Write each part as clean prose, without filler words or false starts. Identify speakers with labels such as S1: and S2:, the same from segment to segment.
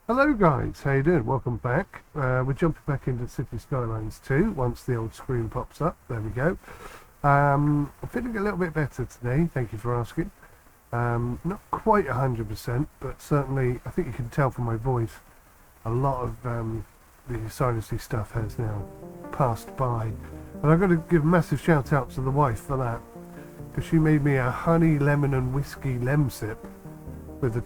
S1: Hello guys, how you doing? Welcome back. We're jumping back into City Skylines 2 once the old screen pops up. There we go. I'm feeling a little bit better today, thank you for asking. Not quite 100%, but certainly I think you can tell from my voice a lot of the sinusy stuff has now passed by. And I've got to give a massive shout out to the wife for that, because she made me a honey, lemon and whiskey lemsip with a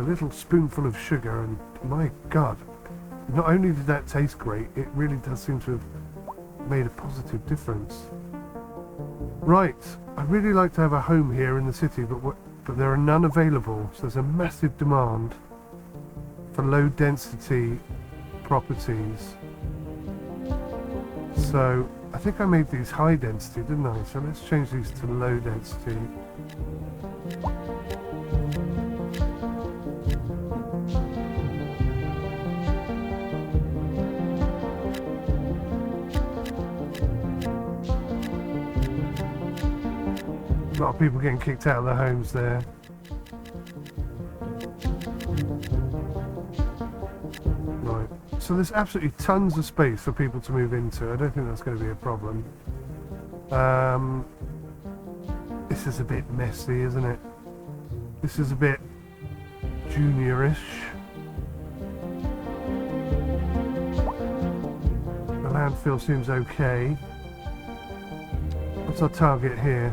S1: little spoonful of sugar, and my god, not only did that taste great, it really does seem to have made a positive difference. Right, I'd really like to have a home here in the city, but there are none available, so there's a massive demand for low density properties. So I think I made these high density, didn't I? So let's change these to low density. A lot of people getting kicked out of their homes there. Right, so there's absolutely tons of space for people to move into. I don't think that's going to be a problem. This is a bit messy, isn't it? This is a bit juniorish. The landfill seems okay. What's our target here?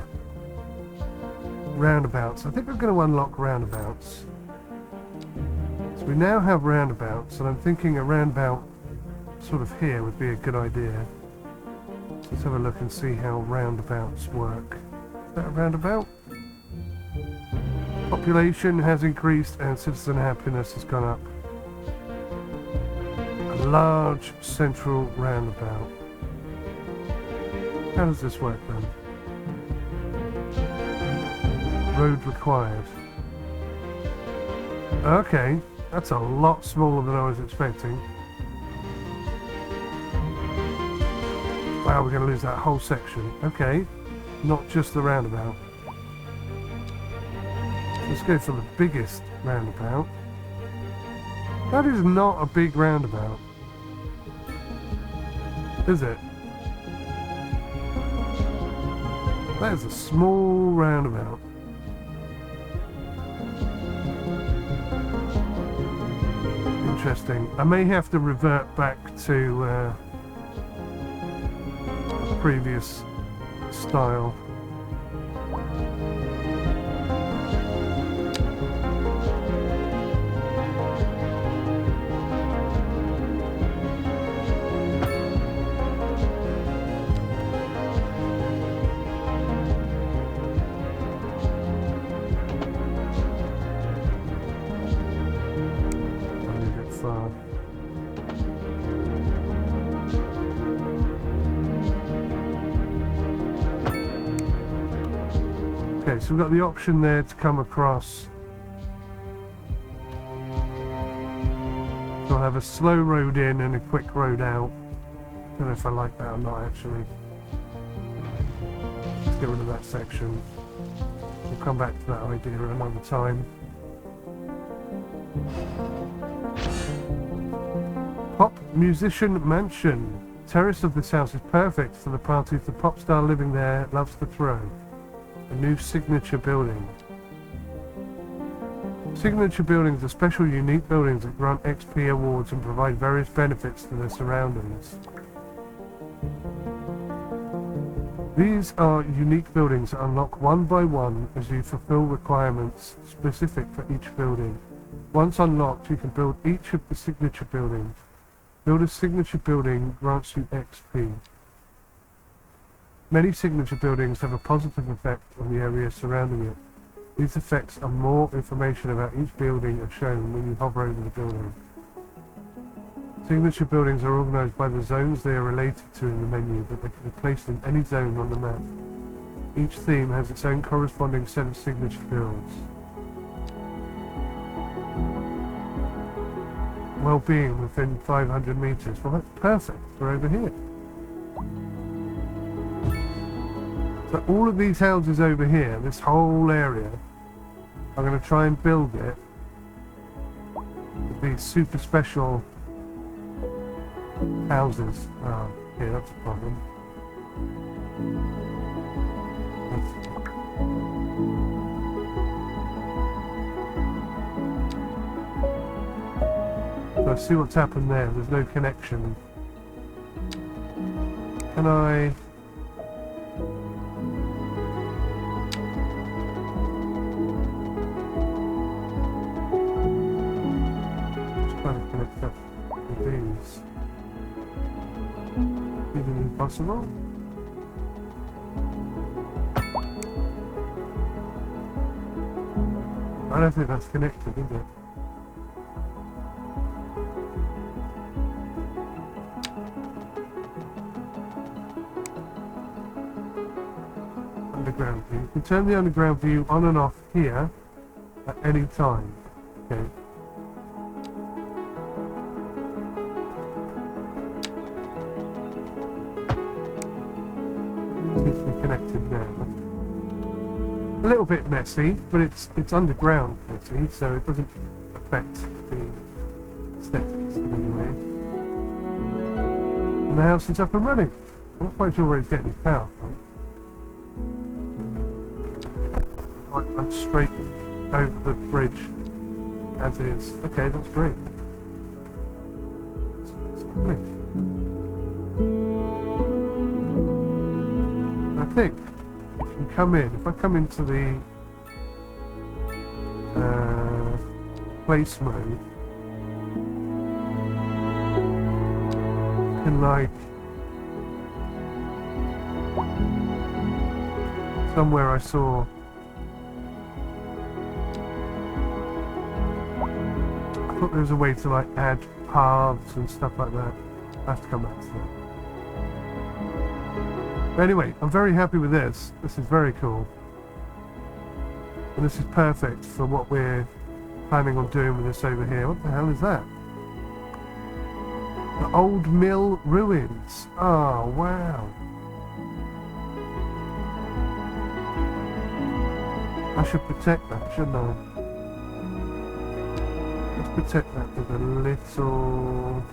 S1: Roundabouts. I think we're going to unlock roundabouts. So we now have roundabouts, and I'm thinking a roundabout sort of here would be a good idea. So let's have a look and see how roundabouts work. Is that a roundabout? Population has increased and citizen happiness has gone up. A large central roundabout. How does this work then? Road required. Okay, that's a lot smaller than I was expecting. Wow, we're going to lose that whole section. Okay, not just the roundabout. Let's go for the biggest roundabout. That is not a big roundabout, is it? That is a small roundabout. Interesting. I may have to revert back to the previous style. Okay, so we've got the option there to come across. So I'll have a slow road in and a quick road out. Don't know if I like that or not, actually. Let's get rid of that section. We'll come back to that idea at another time. Pop Musician Mansion. Terrace of this house is perfect for the parties the pop star living there loves to throw. A new signature building. Signature buildings are special, unique buildings that grant XP awards and provide various benefits to their surroundings. These are unique buildings that unlock one by one as you fulfill requirements specific for each building. Once unlocked, you can build each of the signature buildings. Build a signature building grants you XP. Many signature buildings have a positive effect on the area surrounding it. These effects and more information about each building are shown when you hover over the building. Signature buildings are organised by the zones they are related to in the menu, but they can be placed in any zone on the map. Each theme has its own corresponding set of signature builds. Well-being within 500 meters. Well, that's perfect. We're over here. So all of these houses over here, this whole area, I'm going to try and build it to these super special houses. Oh, yeah, that's a problem. So I see what's happened there. There's no connection. Can I... Just trying to connect up with these. Even impossible? I don't think that's connected, is it? Underground view. You can turn the underground view on and off here at any time. Okay. Seems to be connected now. A little bit messy, but it's underground messy, so it doesn't affect the aesthetics in any way. And the house is up and running. I'm not quite sure where it's getting its power from. I'm straight over the bridge as is. Okay, that's great. That's great. I think you can come in. If I come into the place mode, I can like somewhere I saw. I thought there was a way to like add paths and stuff like that. I have to come back to that. But anyway, I'm very happy with this. This is very cool. And this is perfect for what we're planning on doing with this over here. What the hell is that? The old mill ruins. Oh, wow. I should protect that, shouldn't I? Let's protect that with a little...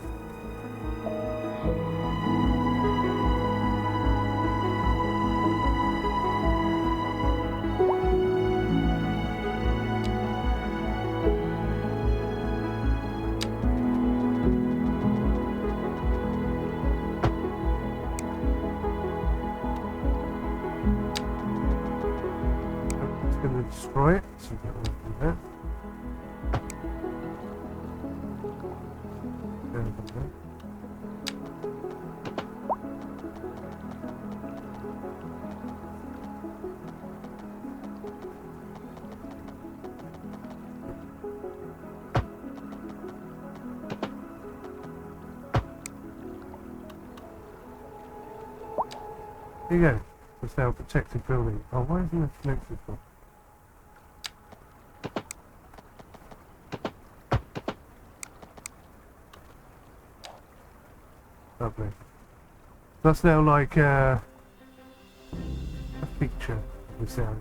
S1: It's going to destroy it, so we don't want to do that. There you go. It's now a protected building. Oh, why isn't it connected for? Lovely. That's now like a feature of this area.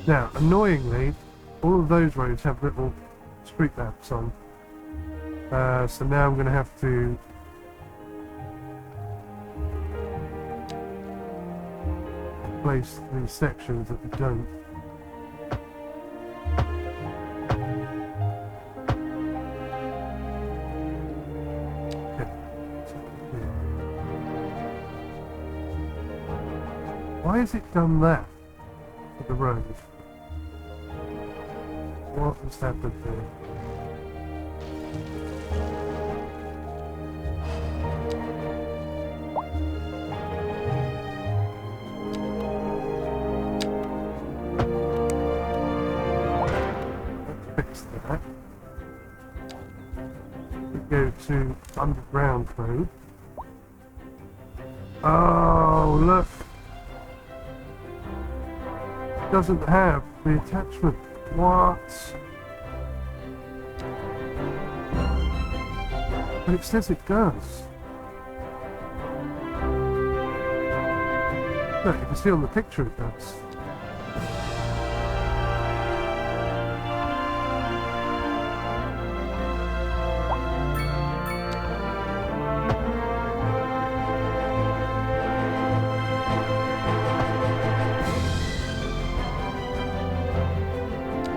S1: Now, annoyingly, all of those roads have little street lamps on, So now I'm going to have to place these sections that we don't. Why has it done that for the road? What has happened there? Let's fix that. We go to underground mode. Oh, look! Doesn't have the attachment. What? But it says it does. Look, you can see on the picture it does.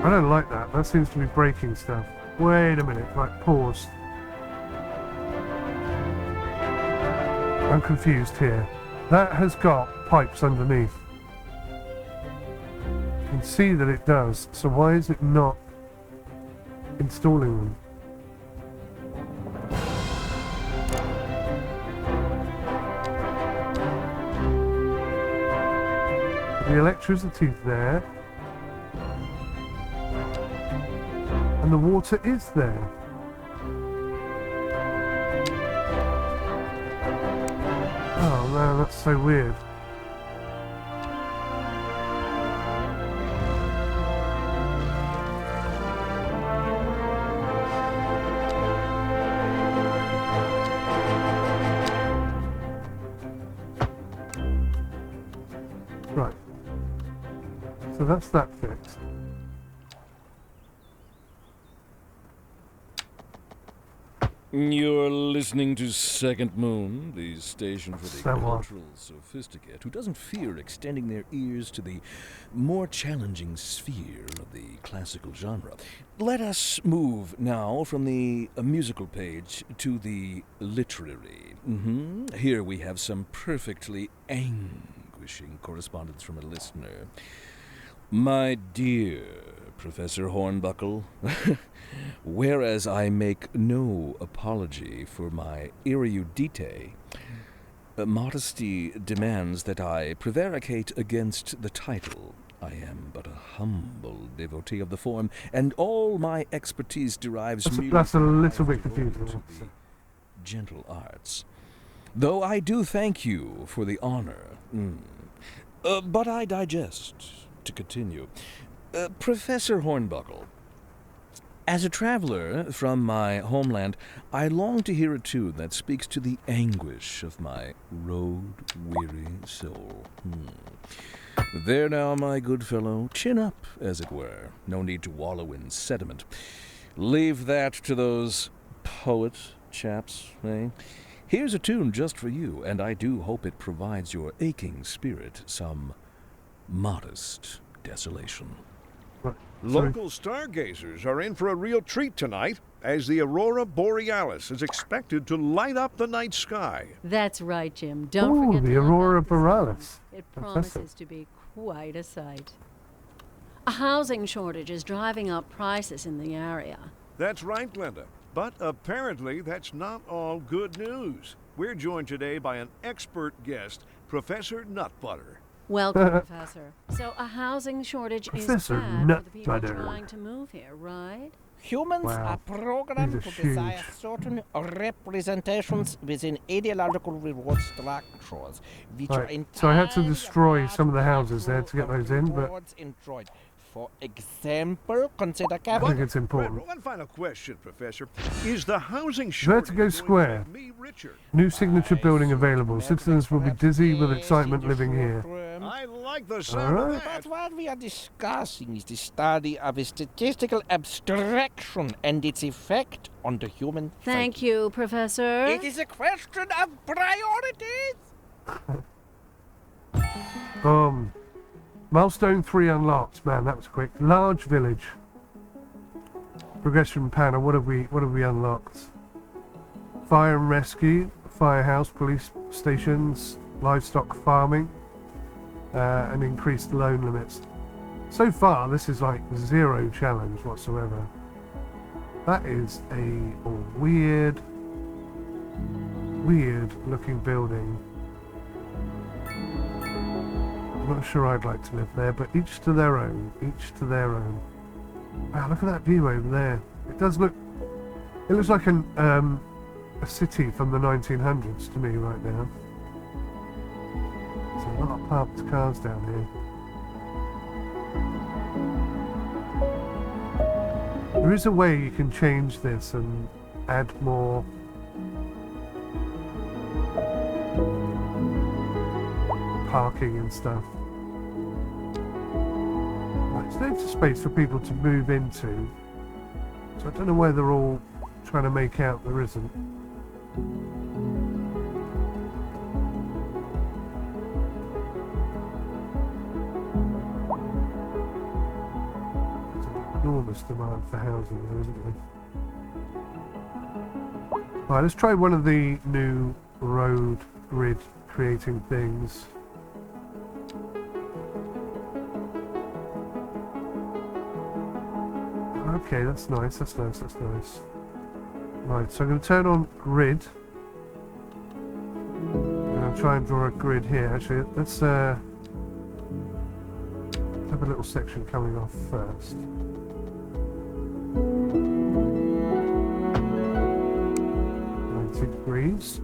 S1: I don't like that. That seems to be breaking stuff. Wait a minute. Right, pause. I'm confused here. That has got pipes underneath. You can see that it does. So why is it not installing them? The electricity's there. And the water is there. Oh man, that's so weird. Right. So that's that fixed.
S2: You're listening to Second Moon, the station for the cultural sophisticate who doesn't fear extending their ears to the more challenging sphere of the classical genre. Let us move now from the musical page to the literary. Here we have some perfectly anguishing correspondence from a listener. My dear Professor Hornbuckle, whereas I make no apology for my erudite, modesty demands that I prevaricate against the title. I am but a humble devotee of the form, and all my expertise derives
S1: that's a little bit confusing.
S2: to the gentle arts. Though I do thank you for the honor. But I digest. To continue. Professor Hornbuckle, as a traveler from my homeland, I long to hear a tune that speaks to the anguish of my road-weary soul. There now, my good fellow, chin up, as it were. No need to wallow in sediment. Leave that to those poet chaps, eh? Here's a tune just for you, and I do hope it provides your aching spirit some modest desolation.
S3: Local stargazers are in for a real treat tonight, as the aurora borealis is expected to light up the night sky.
S4: That's right, Jim. Don't forget
S1: the
S4: to
S1: aurora
S4: look out this
S1: borealis.
S4: It promises to be quite a sight. A housing shortage is driving up prices in the area.
S3: That's right, Glenda. But apparently that's not all good news. We're joined today by an expert guest, Professor Nutbutter.
S4: Welcome, Professor. So a housing shortage is bad
S1: Professor
S4: for the people
S1: Nutbutter.
S4: trying to move here, right?
S5: Humans
S1: Wow.
S5: are programmed
S1: These are
S5: to desire
S1: huge.
S5: certain representations within ideological reward structures, which are
S1: Right, so I had to
S5: entirely
S1: destroy
S5: apart
S1: some of the
S5: from
S1: houses there to get
S5: actual
S1: those in, but
S5: rewards enjoyed. For example, consider
S1: I
S5: capital.
S1: think it's important.
S3: One final question, Professor. Is the housing
S1: Vertigo
S3: shortage going to
S1: Square.
S3: make me richer?
S1: New signature building available. Citizens will be dizzy with excitement living here.
S3: I like the sound of
S1: Alright.
S3: that.
S5: But what we are discussing is the study of a statistical abstraction and its effect on the human
S4: Thank
S5: psyche.
S4: you, Professor.
S5: It is a question of priorities.
S1: Milestone 3 unlocked. Man, that was quick. Large village. Progression panel. What have we unlocked? Fire and rescue, firehouse, police stations, livestock farming, and increased loan limits. So far, this is like 0 challenge whatsoever. That is a weird looking building. I'm not sure I'd like to live there, but each to their own. Each to their own. Wow, look at that view over there. It does look. It looks like a city from the 1900s to me right now. There's a lot of parked cars down here. There is a way you can change this and add more parking and stuff. There's loads of space for people to move into, so I don't know where they're all trying to make out there isn't. There's an enormous demand for housing there, isn't there? Right, let's try one of the new road grid creating things. Okay, that's nice, that's nice, that's nice. Right, so I'm going to turn on grid. I'm going to try and draw a grid here. Actually, let's have a little section coming off first. 90 degrees.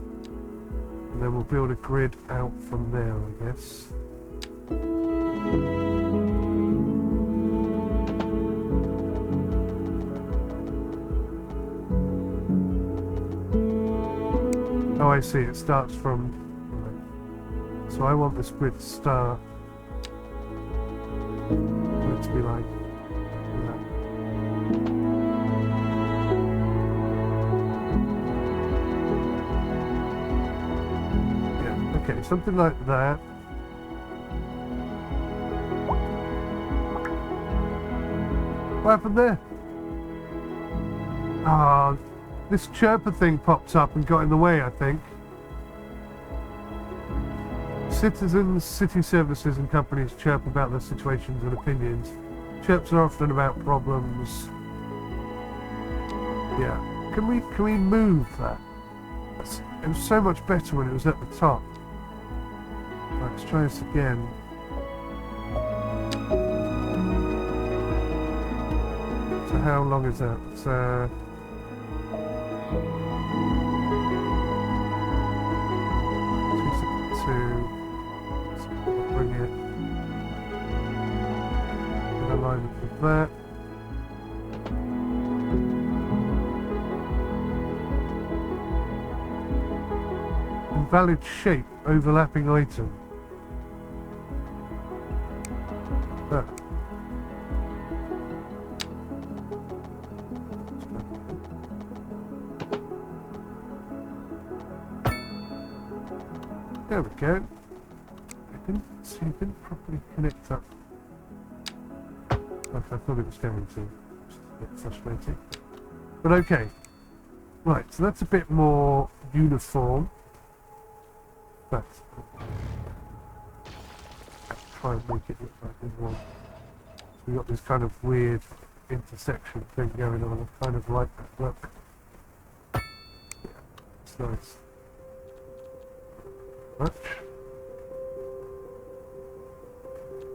S1: And then we'll build a grid out from there, I guess. Oh, I see. It starts from. Right. So I want this grid to start. For it to be like that. Yeah. Okay. Something like that. What happened there? Ah. This chirper thing popped up and got in the way, I think. Citizens, city services and companies chirp about their situations and opinions. Chirps are often about problems. Yeah. Can we move that? It was so much better when it was at the top. Right, let's try this again. So how long is that? It's, 262. So bring it in alignment with that. Invalid shape, overlapping item. That. There we go. I didn't properly connect up like I thought it was going to. It's a bit frustrating. But okay. Right, so that's a bit more uniform. But try and make it look like there's one. So we've got this kind of weird intersection thing going on. I kind of like that look. Yeah, it's nice. Much.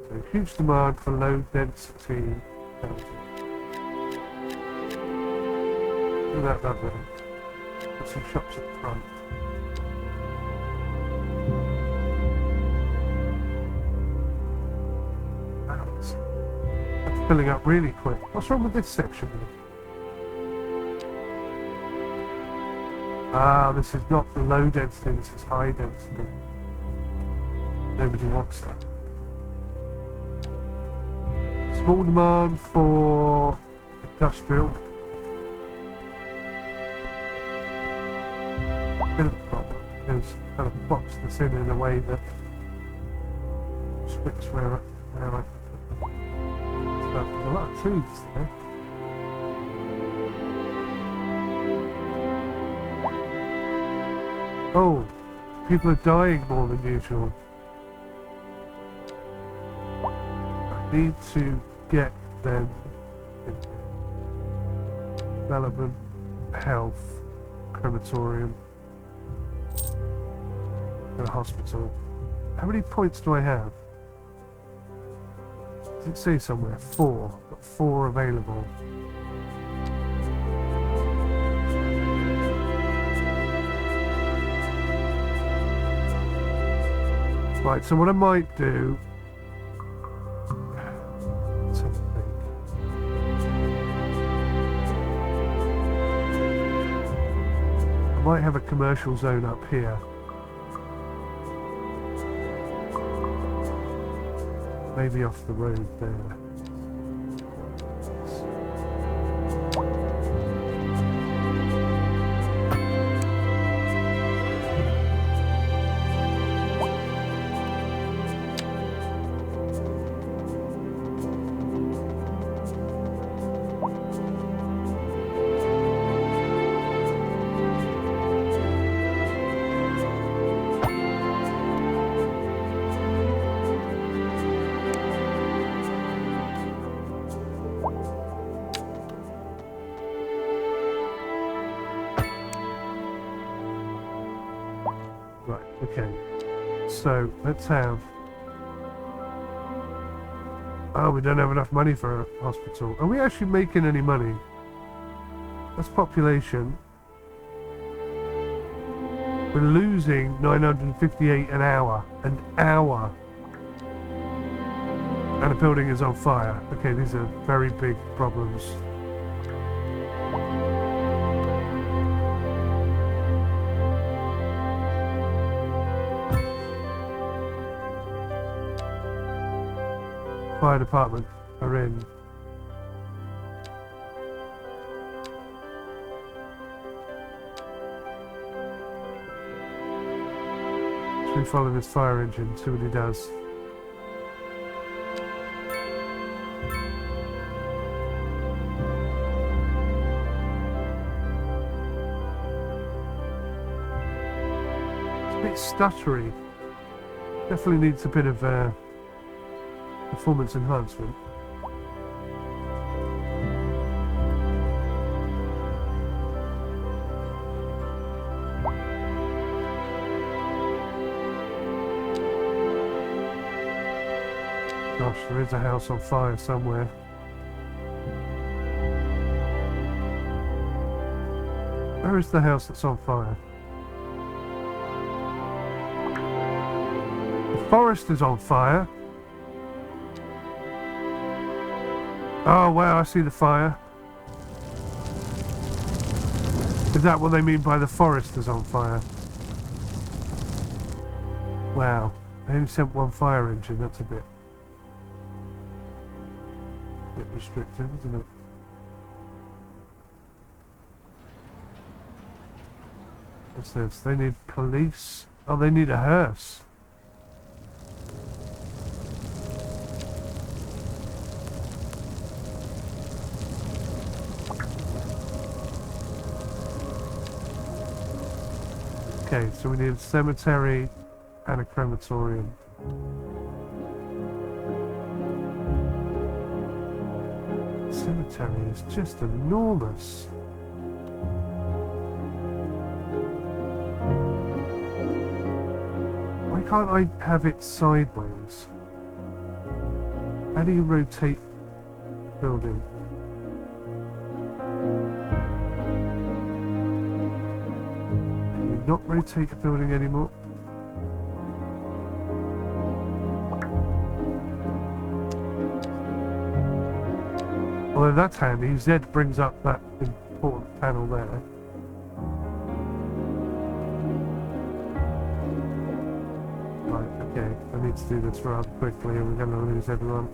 S1: So huge demand for low density housing. Do that lovely. Put some shops at the front. That's filling up really quick. What's wrong with this section? Ah, this is not low density, this is high density. Nobody wants that. Small demand for industrial. Bit of a problem because kind of box this in a way that restricts where I can put them. So there's a lot of trees there. Oh, people are dying more than usual. I need to get them in development, health, crematorium, and a hospital. How many points do I have? Does it say somewhere? 4. I've got 4 available. Right, so what I might do... Let's have a think. I might have a commercial zone up here. Maybe off the road there. Right, okay. So, let's have... Oh, we don't have enough money for a hospital. Are we actually making any money? That's population. We're losing 958 an hour. An hour. And a building is on fire. Okay, these are very big problems. Fire department are in. Should we follow this fire engine, see what he does? It's a bit stuttery. Definitely needs a bit of performance enhancement. Gosh, there is a house on fire somewhere. Where is the house that's on fire? The forest is on fire. Oh wow, I see the fire. Is that what they mean by the forest is on fire? Wow, they only sent one fire engine, that's a bit restrictive, isn't it? What's this? They need police. Oh, they need a hearse. Okay, so we need a cemetery and a crematorium. The cemetery is just enormous. Why can't I have it sideways? How do you rotate the building? Not rotate the building anymore. Although that's handy, Z brings up that important panel there. Right, okay, I need to do this rather quickly or we're going to lose everyone.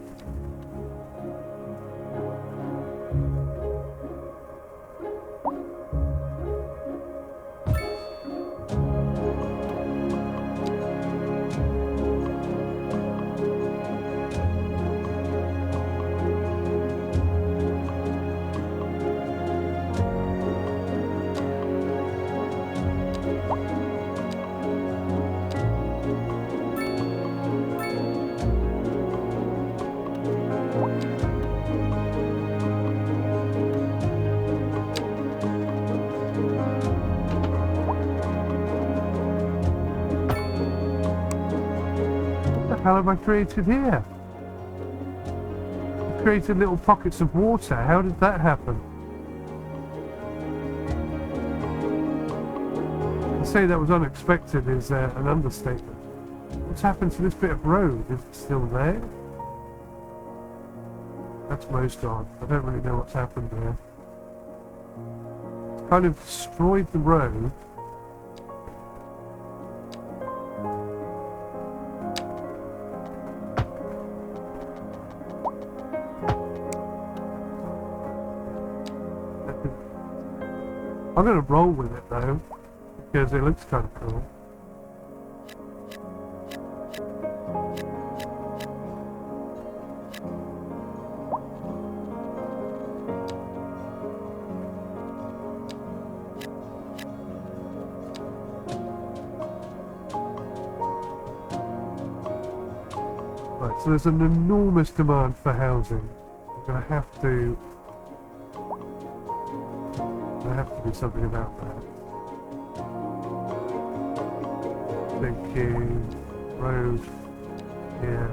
S1: How have I created here? I created little pockets of water. How did that happen? To say that was unexpected is an understatement. What's happened to this bit of road? Is it still there? That's most odd. I don't really know what's happened there. It's kind of destroyed the road. I'm going to roll with it though, because it looks kind of cool. Right, so there's an enormous demand for housing. I'm going to have to do something about that. Thinking road here.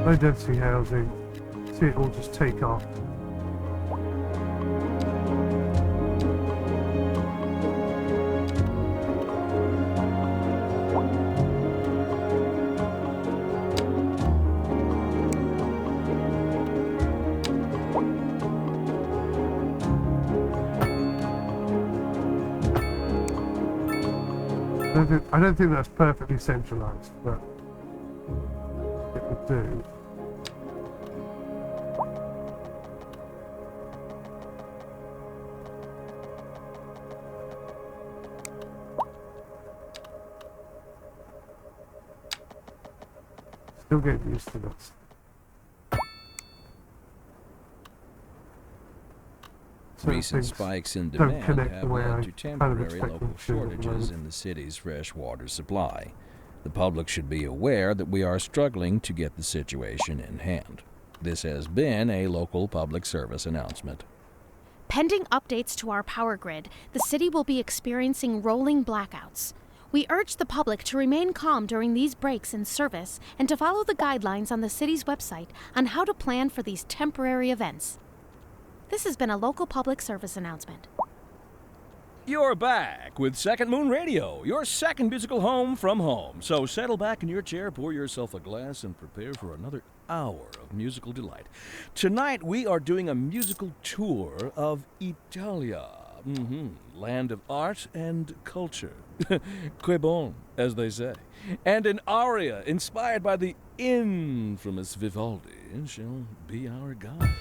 S1: Low density housing, see it all just take off. I don't think that's perfectly centralized, but it would do. Still getting used to this.
S2: Recent spikes in demand have led to temporary local shortages in the city's fresh water supply. The public should be aware that we are struggling to get the situation in hand. This has been a local public service announcement.
S6: Pending updates to our power grid, the city will be experiencing rolling blackouts. We urge the public to remain calm during these breaks in service and to follow the guidelines on the city's website on how to plan for these temporary events. This has been a local public service announcement.
S2: You're back with Second Moon Radio, your second musical home from home. So settle back in your chair, pour yourself a glass, and prepare for another hour of musical delight. Tonight we are doing a musical tour of Italia, land of art and culture. 𝗂𝗏𝗁, as they say. And an aria inspired by the infamous Vivaldi shall be our guide.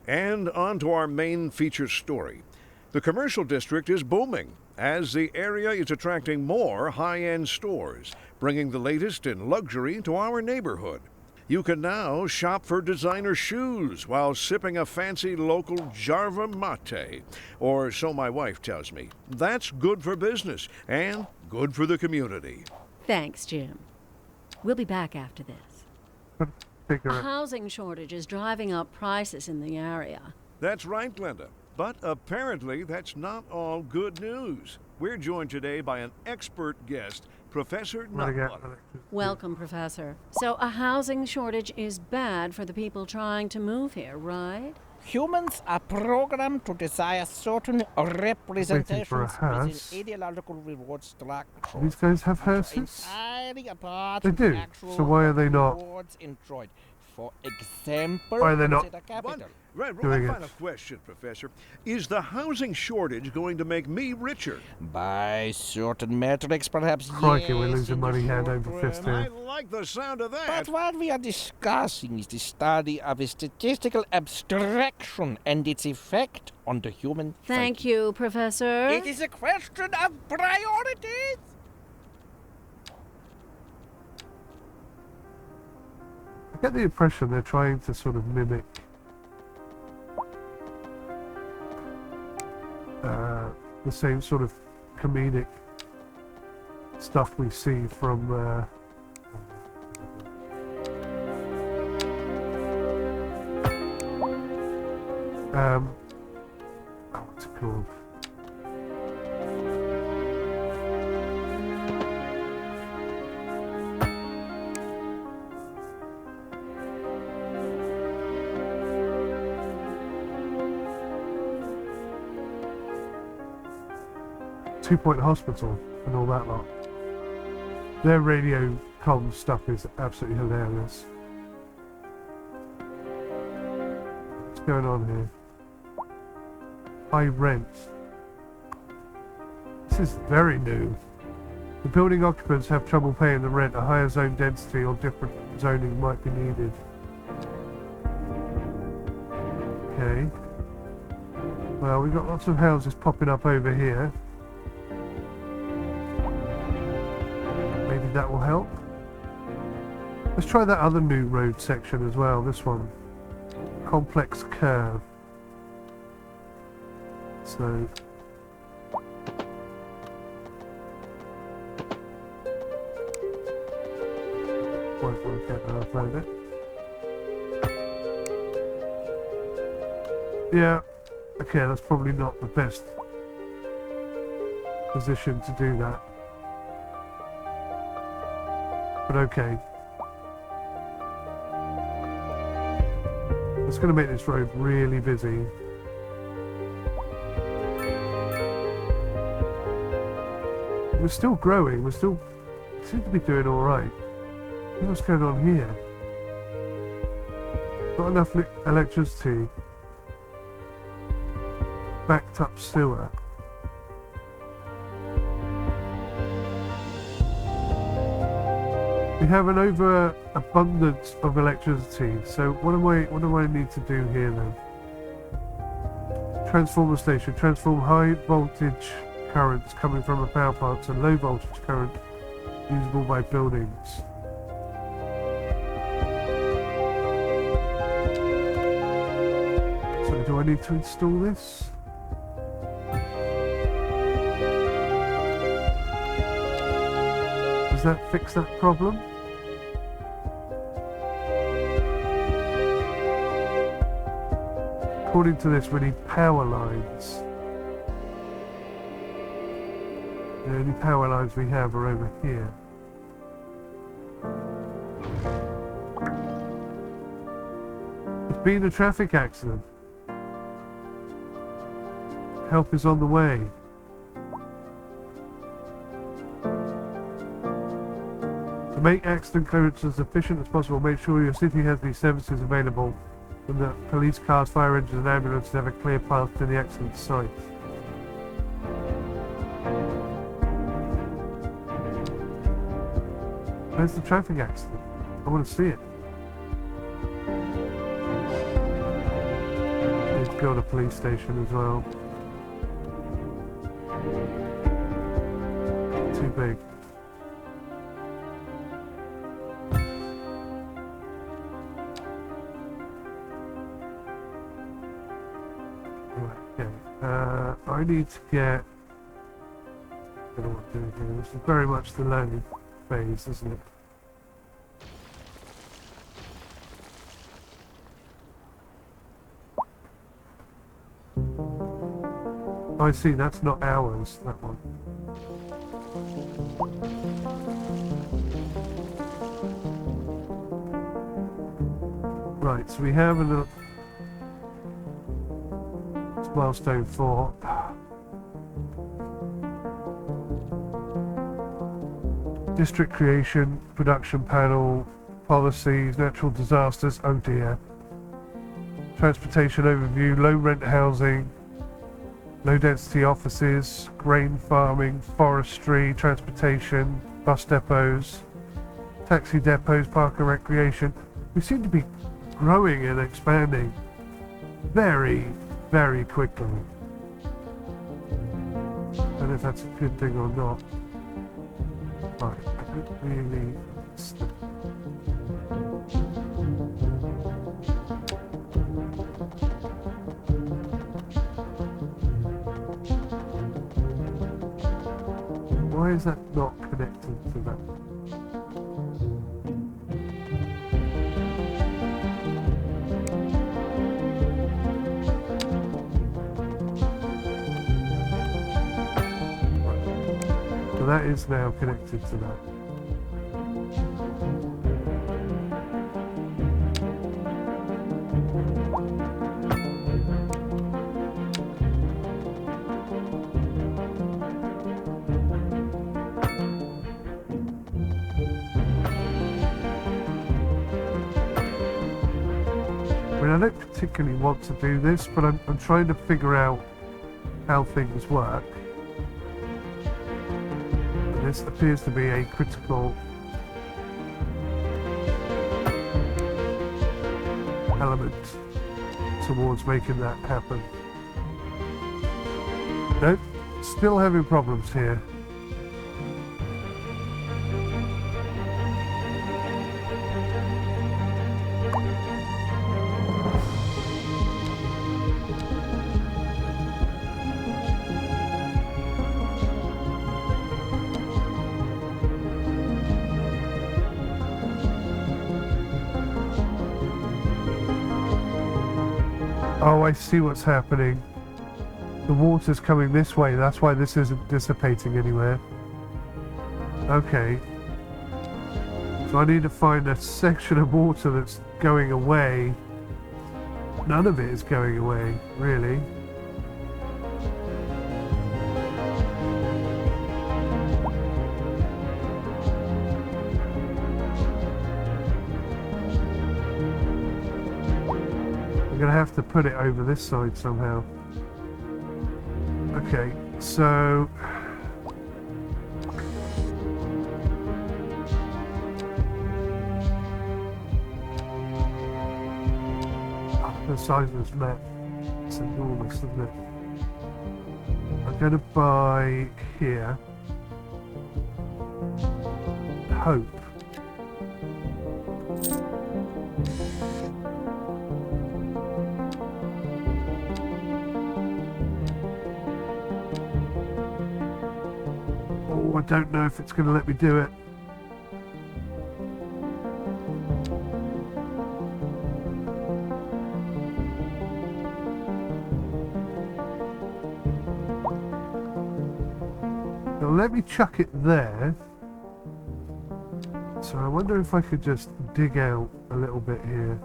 S3: And on to our main feature story. The commercial district is booming as the area is attracting more high-end stores, bringing the latest in luxury to our neighborhood. You can now shop for designer shoes while sipping a fancy local 𝗥𝗲𝗃 mate, or so my wife tells me. That's good for business and good for the community.
S4: Thanks, Jim. We'll be back after this. A housing shortage is driving up prices in the area.
S3: That's right, Glenda. But apparently that's not all good news. We're joined today by an expert guest, Professor
S1: Wanna get
S3: Nutbutter.
S1: electricity.
S4: Welcome, Professor. So a housing shortage is bad for the people trying to move here, right?
S5: Humans are programmed to desire certain representations
S1: hearse.
S5: within ideological reward structures.
S1: These guys have
S5: which are
S1: hearses?
S5: entirely apart
S1: They
S5: from
S1: do.
S5: actual
S1: So why are they not?
S5: rewards enjoyed. For example,
S1: Why are they not
S5: consider capital.
S3: Right,
S1: doing
S3: one
S1: it?
S3: final question, Professor. Is the housing shortage going to make me richer?
S5: By certain metrics, perhaps
S1: Crikey,
S5: yes,
S1: we're losing
S5: in the
S1: money hand
S5: short
S1: over fist
S5: run.
S3: I
S1: here.
S3: like the sound of that.
S5: But what we are discussing is the study of a statistical abstraction and its effect on the human
S4: Thank
S5: psyche.
S4: you, Professor.
S5: It is a question of priorities.
S1: I get the impression they're trying to sort of mimic the same sort of comedic stuff we see from what's it called? Two-Point Hospital and all that lot. Their radio comm stuff is absolutely hilarious. What's going on here? High rent. This is very new. The building occupants have trouble paying the rent. A higher zone density or different zoning might be needed. Okay. Well, we've got lots of houses popping up over here. Maybe that will help. Let's try that other new road section as well, this one. Complex curve. So... won't work out how to upload it. Yeah, okay, that's probably not the best position to do that. But okay. It's going to make this road really busy. We're still growing, we seem to be doing alright. What's going on here? Not enough electricity. Backed up sewer. We have an overabundance of electricity, so what do I need to do here then? Transformer station. Transform high voltage currents coming from a power plant to low voltage current usable by buildings. So do I need to install this? Does that fix that problem? According to this, we need power lines. The only power lines we have are over here. There's been a traffic accident. Help is on the way. To make accident clearance as efficient as possible, make sure your city has these services available and that police cars, fire engines and ambulances have a clear path to the accident site. Where's the traffic accident? I want to see it. Need to build a police station as well. Too big. Okay. I need to get... I don't know what to do here. This is very much the learning phase, isn't it? I see, that's not ours, that one. Right, so we have a milestone 4. District creation, production panel, policies, natural disasters, oh dear. Transportation overview, low rent housing, low density offices, grain farming, forestry, transportation, bus depots, taxi depots, park and recreation. We seem to be growing and expanding very, very quickly. I don't know if that's a good thing or not. Right, I don't really... Why is that not connected to that? So that is now connected to that. I don't particularly want to do this, but I'm trying to figure out how things work. And this appears to be a critical element towards making that happen. Nope, still having problems here. Oh, I see what's happening. The water's coming this way, that's why this isn't dissipating anywhere. Okay. So I need to find a section of water that's going away. None of it is going away, really. I'm gonna have to put it over this side somehow. Okay, so the size of this map, it's enormous, isn't it? I'm gonna buy here. Hope. I don't know if it's going to let me do it. Now let me chuck it there. So I wonder if I could just dig out a little bit here.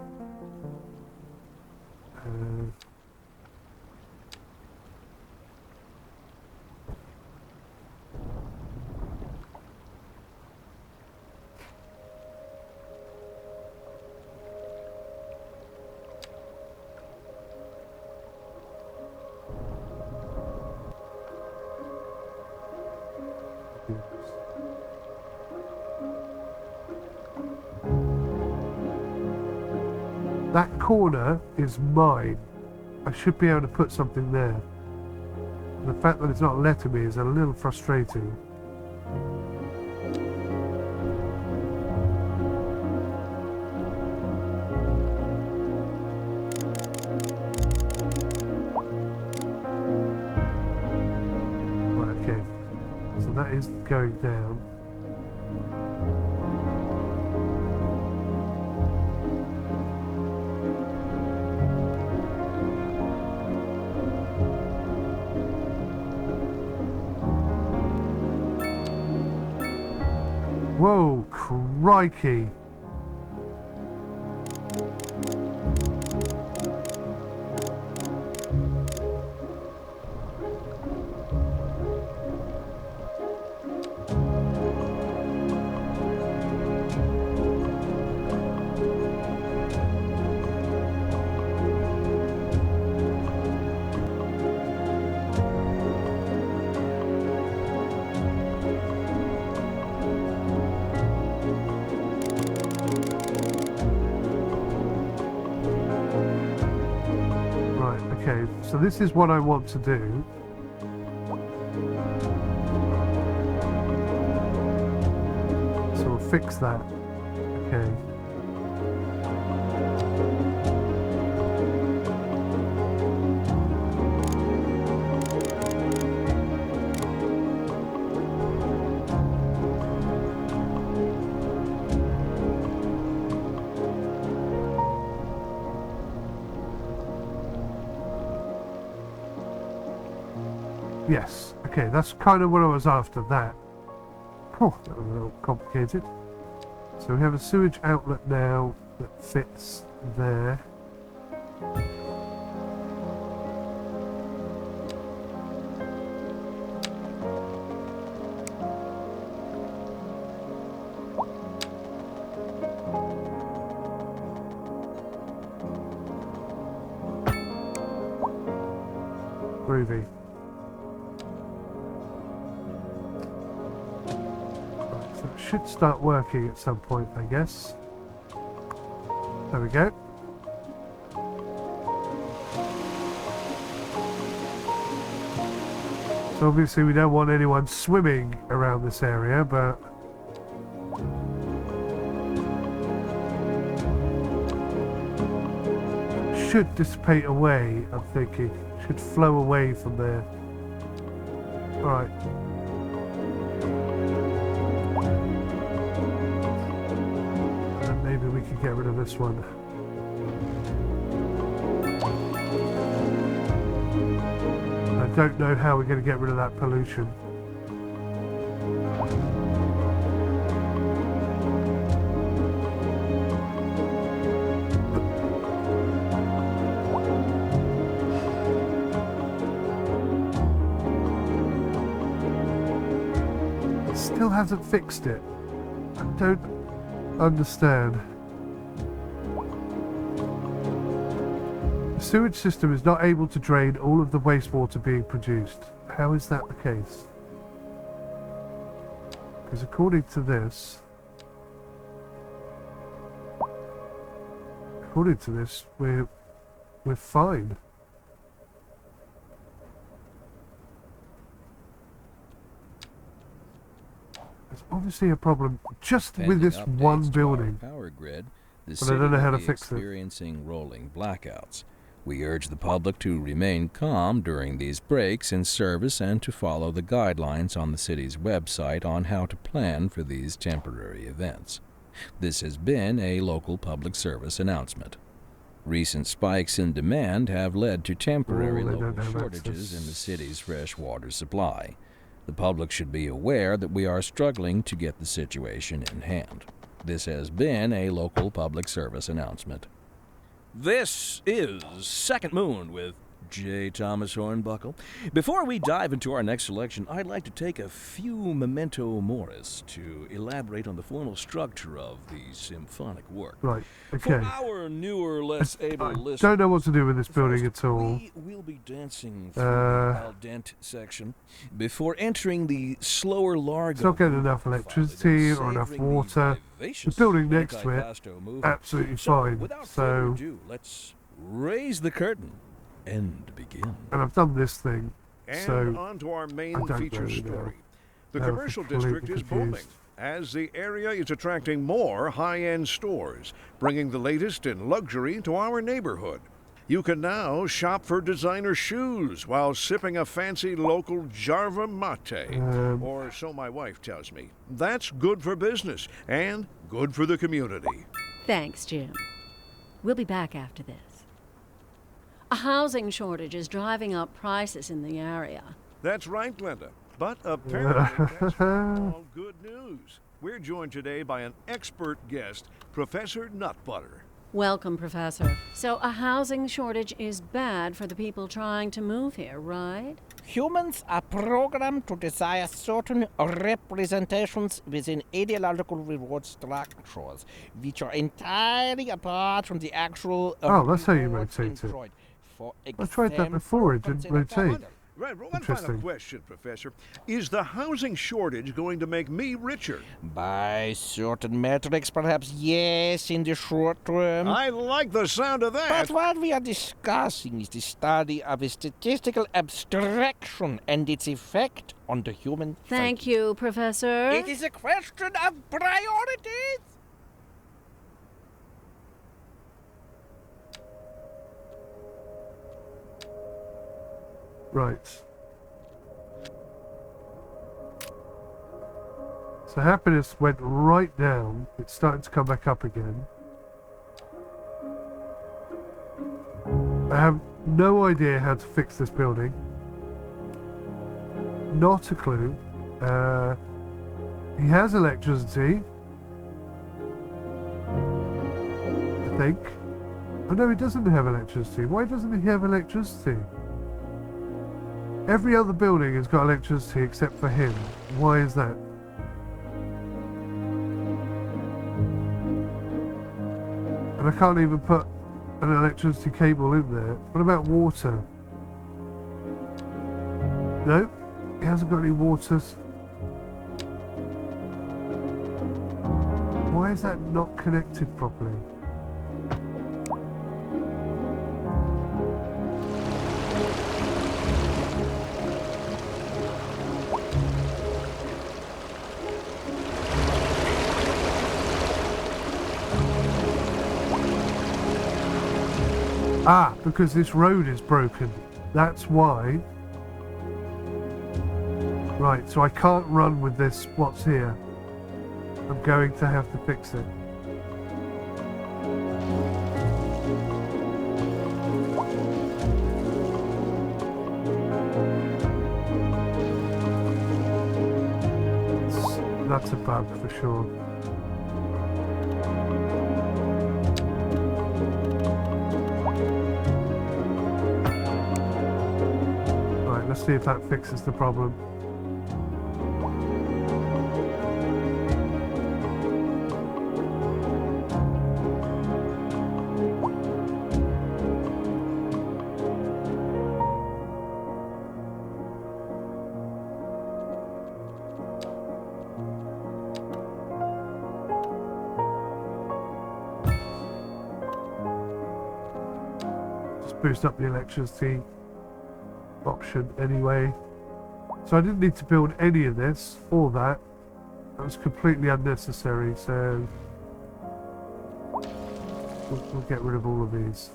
S1: That corner is mine. I should be able to put something there. The fact that it's not letting me is a little frustrating. Right, okay. So that is going down. Whoa, crikey. Okay, so this is what I want to do. So we'll fix that. Okay. Yes, okay, that's kind of what I was after, that. Oh, that was a little complicated. So we have a sewage outlet now that fits there. Groovy. So it should start working at some point, I guess. There we go. So obviously we don't want anyone swimming around this area, but it should dissipate away, I'm thinking. It should flow away from there. Alright. Maybe we can get rid of this one. I don't know how we're going to get rid of that pollution. It still hasn't fixed it. I don't understand. The sewage system is not able to drain all of the wastewater being produced. How is that the case? Because according to this, we're fine. There's obviously a problem just with this one building.
S2: Power grid, the
S1: but I don't know how to fix it.
S2: Experiencing rolling blackouts. We urge the public to remain calm during these breaks in service and to follow the guidelines on the city's website on how to plan for these temporary events. This has been a local public service announcement. Recent spikes in demand have led to temporary local shortages in the city's fresh water supply. The public should be aware that we are struggling to get the situation in hand. This has been a local public service announcement.
S7: This is Second Moon with J. Thomas Hornbuckle. Before we dive into our next selection, I'd like to take a few memento moris to elaborate on the formal structure of the symphonic work.
S1: Right, okay.
S7: For our newer, less able listeners,
S1: don't know what to do with this building at all.
S7: We'll be dancing through the al dente section before entering the slower largo.
S1: It's not getting enough electricity or enough water. The building next to it, absolutely fine. So,
S7: let's raise the curtain and begin.
S1: And I've done this thing.
S3: And
S1: so
S3: on to our main feature story. The
S1: No,
S3: commercial district is booming as the area is attracting more high-end stores, bringing the latest in luxury to our neighborhood. You can now shop for designer shoes while sipping a fancy local 𝗥𝗲𝗃 mate. Or so my wife tells me. That's good for business and good for the community.
S4: Thanks, Jim. We'll be back after this. A housing shortage is driving up prices in the area.
S3: That's right, Glenda. But apparently that's not all good news. We're joined today by an expert guest, Professor Nutbutter.
S4: Welcome, Professor. So a housing shortage is bad for the people trying to move here, right?
S5: Humans are programmed to desire certain representations within ideological reward structures, which are entirely apart from the actual...
S1: Oh, that's how you rotate it. I tried that before, it didn't rotate.
S3: Right, one final
S1: Interesting.
S3: question, Professor. Is the housing shortage going to make me richer?
S5: By certain metrics, perhaps yes, in the short term.
S3: I like the sound of that.
S5: But what we are discussing is the study of a statistical abstraction and its effect on the human
S4: Thank
S5: psyche.
S4: you, Professor.
S5: It is a question of priorities.
S1: Right. So happiness went right down. It's starting to come back up again. I have no idea how to fix this building. Not a clue. He has electricity. I think. Oh no, he doesn't have electricity. Why doesn't he have electricity? Every other building has got electricity except for him. Why is that? And I can't even put an electricity cable in there. What about water? No, he hasn't got any water. Why is that not connected properly? Ah, because this road is broken. That's why. Right, so I can't run with this, what's here. I'm going to have to fix it. That's a bug for sure. Let's see if that fixes the problem. Just boost up the electricity option anyway. So I didn't need to build any of this or that. That was completely unnecessary, so we'll get rid of all of these.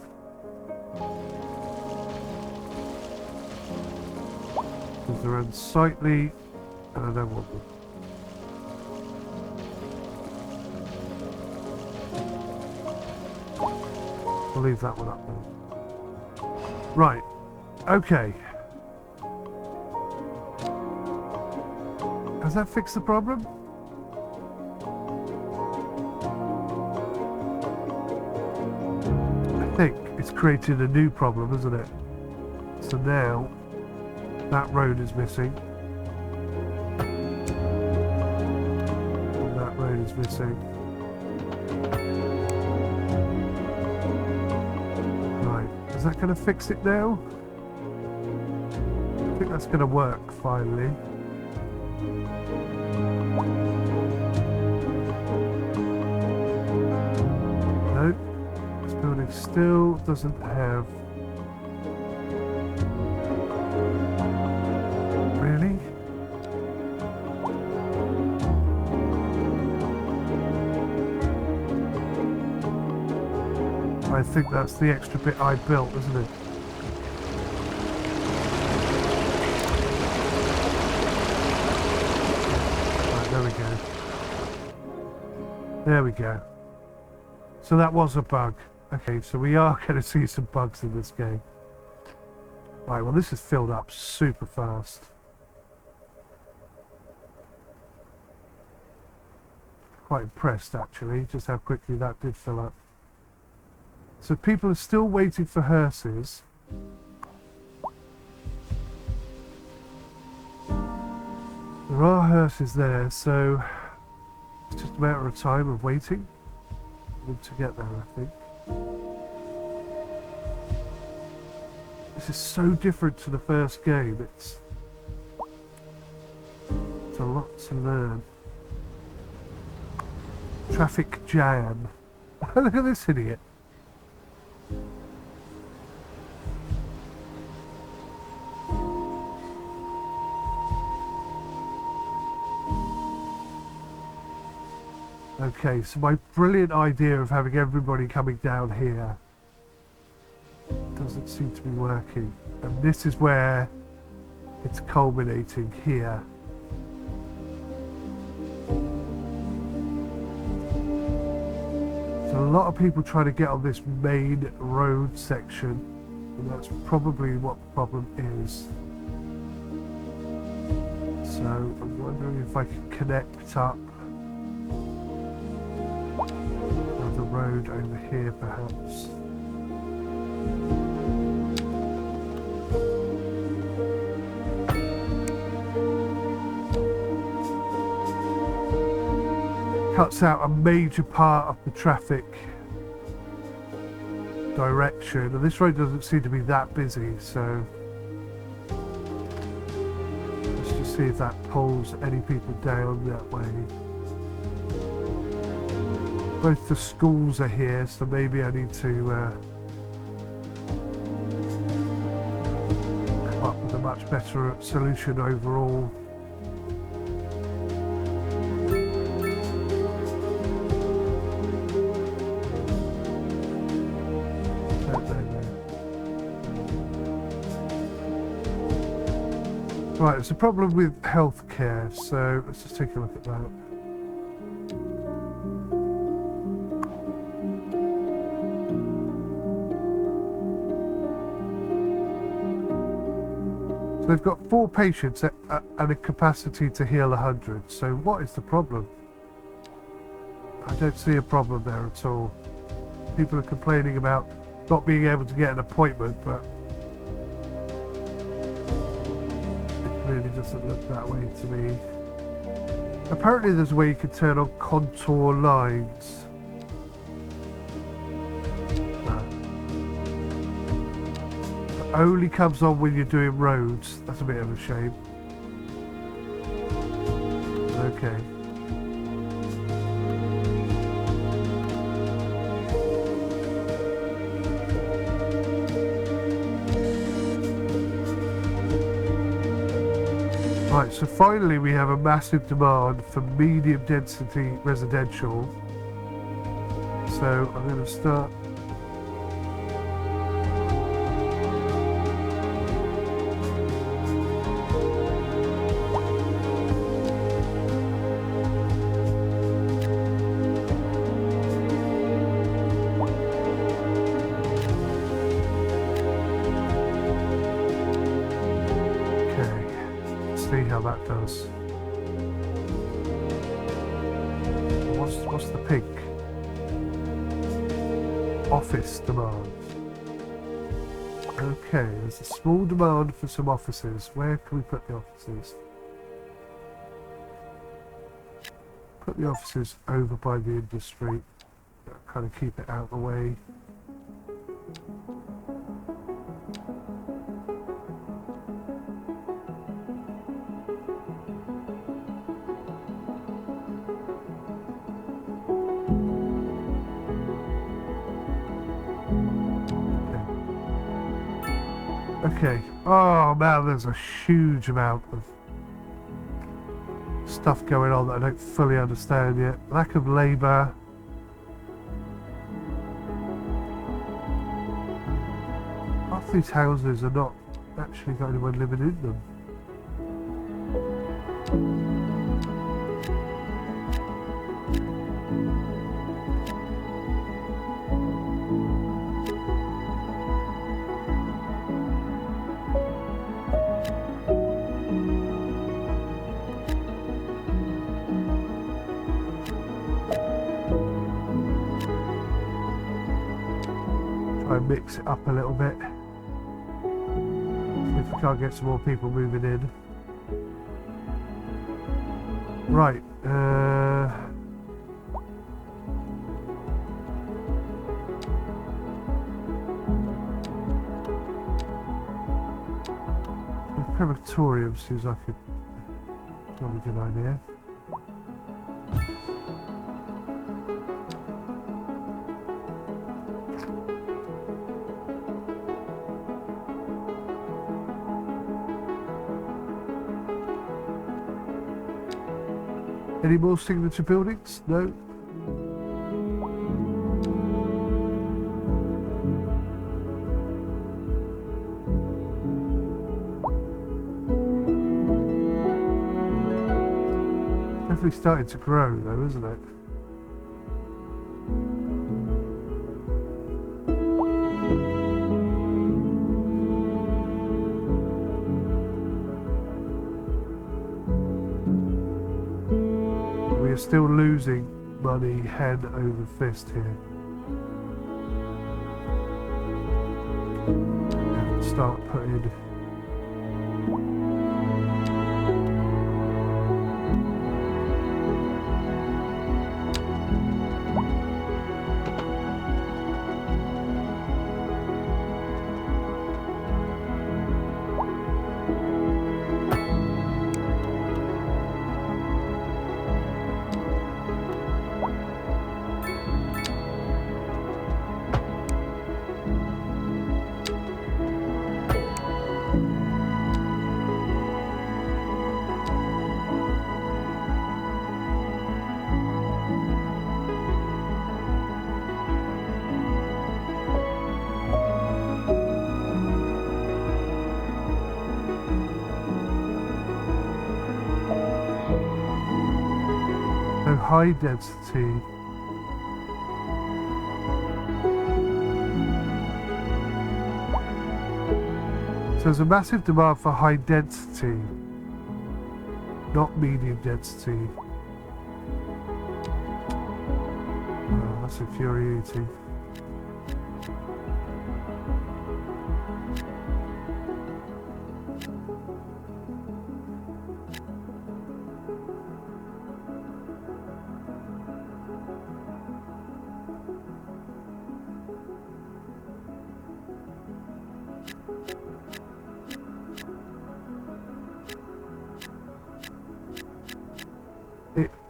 S1: Because they're unsightly and I don't want them. We'll leave that one up then. Right, okay. Does that fix the problem? I think it's created a new problem, isn't it? So now that road is missing. And that road is missing. Right, is that going to fix it now? I think that's going to work finally. Still doesn't have. Really? I think that's the extra bit I built, isn't it? Right, there we go. There we go. So that was a bug. Okay, so we are going to see some bugs in this game. Right, well this is filled up super fast. Quite impressed actually, just how quickly that did fill up. So people are still waiting for hearses. There are hearses there, so it's just a matter of time of waiting for them to get there, I think. This This is so different to the first game. It's a lot to learn. Traffic jam. Look at this idiot. Okay, so my brilliant idea of having everybody coming down here doesn't seem to be working. And this is where it's culminating here. So a lot of people try to get on this main road section, and that's probably what the problem is. So I'm wondering if I can connect up the road over here, perhaps. Cuts out a major part of the traffic direction, and this road doesn't seem to be that busy, so let's just see if that pulls any people down that way. Both the schools are here, so maybe I need to come up with a much better solution overall. Right, there's a problem with healthcare, so let's just take a look at that. So they've got 4 patients and a capacity to heal 100. So what is the problem? I don't see a problem there at all. People are complaining about not being able to get an appointment, but it really doesn't look that way to me. Apparently there's a way you can turn on contour lines. Only comes on when you're doing roads. That's a bit of a shame. Okay. Right, so finally we have a massive demand for medium density residential. So I'm going to start. See how that does. What's the pink? Office demand. Okay, there's a small demand for some offices. Where can we put the offices? Put the offices over by the industry. Kind of keep it out of the way. Okay. Oh man, there's a huge amount of stuff going on that I don't fully understand yet. Lack of labour. Half these houses are not actually got anyone living in them. Try and mix it up a little bit. See if we can't get some more people moving in. Right. crematorium seems like not a good idea. Any more signature buildings? No? Definitely starting to grow though, isn't it? We're still losing money hand over fist here. Have to start putting high density. So there's a massive demand for high density, not medium density. Oh, that's infuriating.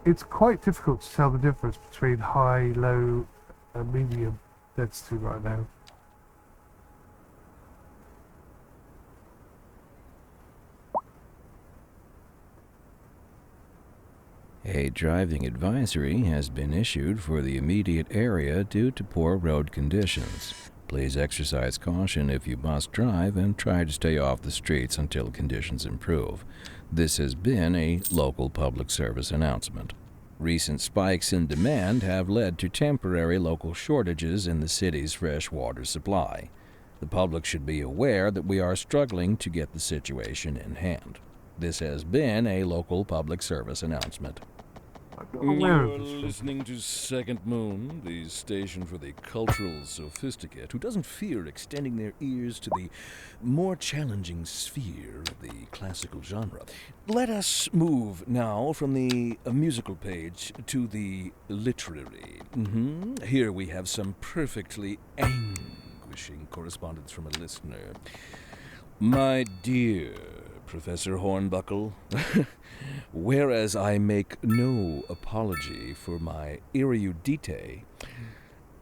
S1: It's quite difficult to tell the difference between high, low, and medium density right now.
S2: A driving advisory has been issued for the immediate area due to poor road conditions. Please exercise caution if you must drive and try to stay off the streets until conditions improve. This has been a local public service announcement. Recent spikes in demand have led to temporary local shortages in the city's fresh water supply. The public should be aware that we are struggling to get the situation in hand. This has been a local public service announcement. You're listening to Second Moon, the station for the cultural sophisticate who doesn't fear extending their ears to the more challenging sphere of the classical genre. Let us move now from the musical page to the literary. Here we have some perfectly anguishing correspondence from a listener. My dear Professor Hornbuckle, whereas I make no apology for my erudite,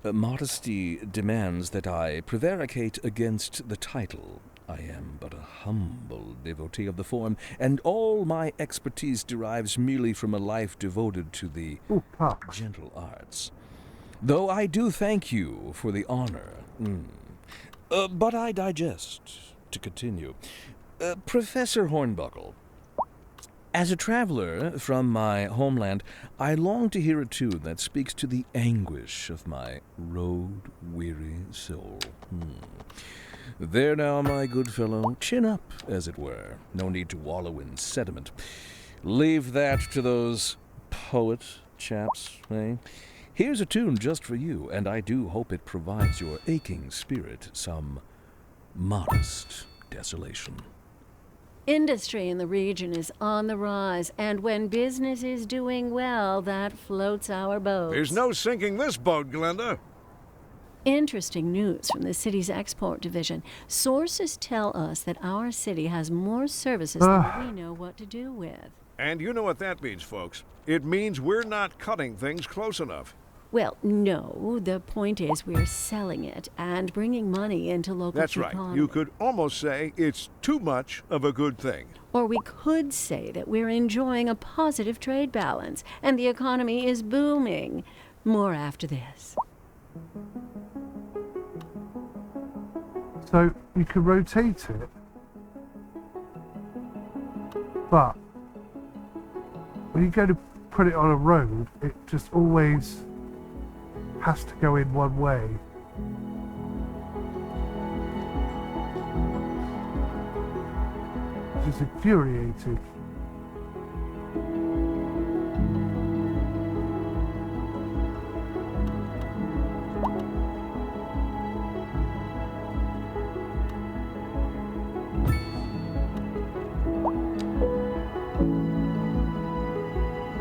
S2: modesty demands that I prevaricate against the title. I am but a humble devotee of the form, and all my expertise derives merely from a life devoted to the gentle arts. Though I do thank you for the honor. But I digest. To continue. Professor Hornbuckle, as a traveler from my homeland, I long to hear a tune that speaks to the anguish of my road-weary soul. There now, my good fellow, chin up, as it were. No need to wallow in sediment. Leave that to those poet chaps, eh? Here's a tune just for you, and I do hope it provides your aching spirit some modest desolation.
S4: Industry in the region is on the rise, and when business is doing well, that floats our boat.
S3: There's no sinking this boat, Glenda.
S4: Interesting news from the city's export division. Sources tell us that our city has more services than we know what to do with.
S3: And you know what that means, folks. It means we're not cutting things close enough.
S4: Well, no. The point is we're selling it and bringing money into local
S3: That's right.
S4: economy.
S3: You could almost say it's too much of a good thing.
S4: Or we could say that we're enjoying a positive trade balance and the economy is booming. More after this.
S1: So you can rotate it, but when you go to put it on a road, it just always has to go in one way. Which is infuriating.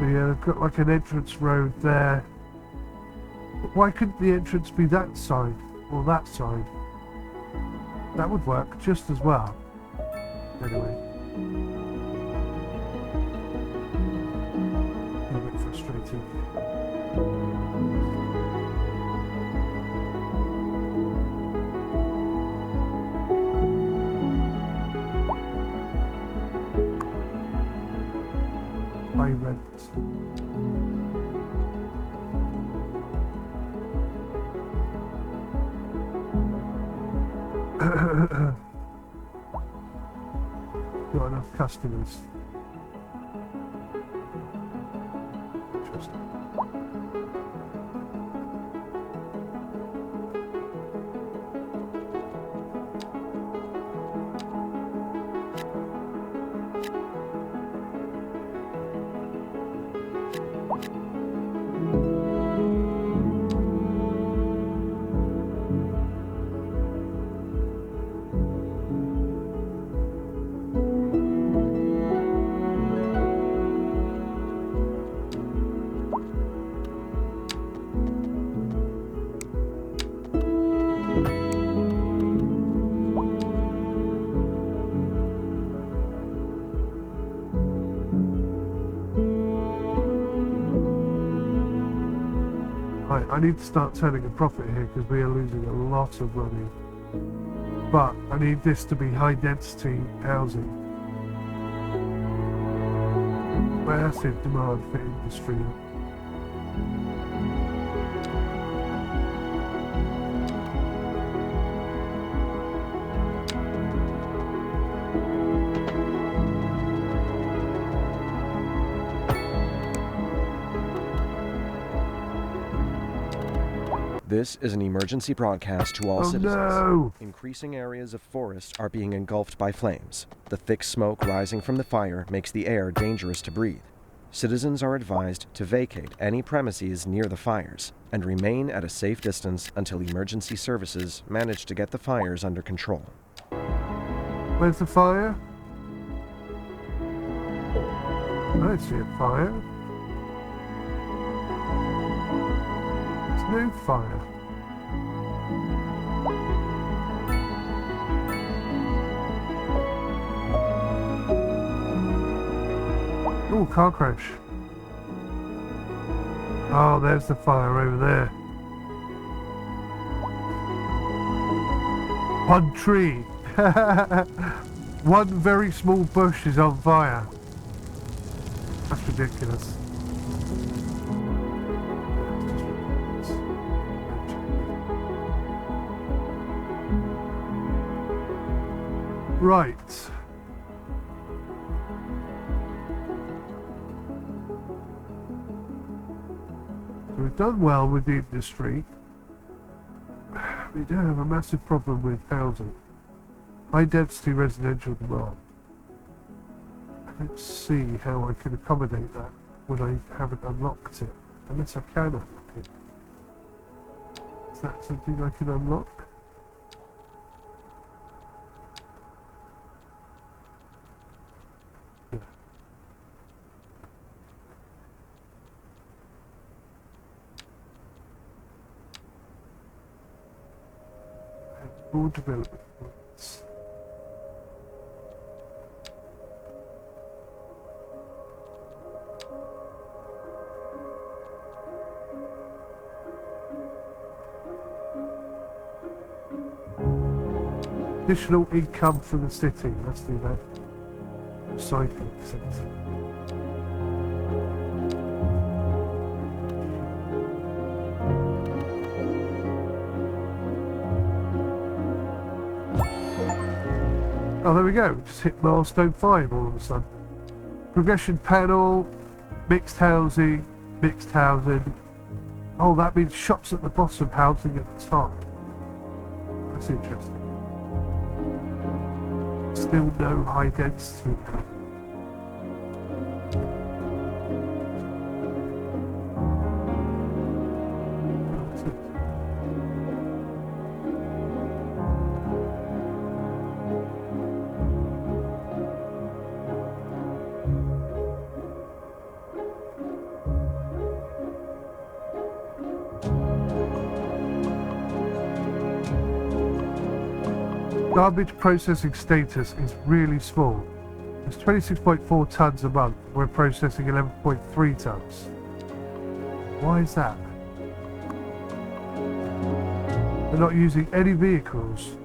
S1: Yeah, they've got like an entrance road there. But why couldn't the entrance be that side or that side? That would work just as well. Anyway. A bit frustrating. High rent. Got enough customers. Interesting. I need to start turning a profit here because we are losing a lot of money. But I need this to be high density housing. Massive demand for industry.
S8: This is an emergency broadcast to all citizens.
S1: No.
S8: Increasing areas of forest are being engulfed by flames. The thick smoke rising from the fire makes the air dangerous to breathe. Citizens are advised to vacate any premises near the fires and remain at a safe distance until emergency services manage to get the fires under control.
S1: Where's the fire? I don't see a fire. There's no fire. Oh, car crash. Oh, there's the fire over there. One tree. One very small bush is on fire. That's ridiculous. Right. So we've done well with the industry. We do have a massive problem with housing. High density residential demand. I don't see how I can accommodate that when I haven't unlocked it. Unless I can unlock it. Is that something I can unlock? Yeah. All developments. Additional income for the city. Let's do that. Recycling centre. Oh, there we go. Just hit milestone 5 all of a sudden. Progression panel, mixed housing, mixed housing. Oh, that means shops at the bottom, housing at the top. That's interesting. Still no high density. Garbage processing status is really small. It's 26.4 tons a month. We're processing 11.3 tons. Why is that? We're not using any vehicles.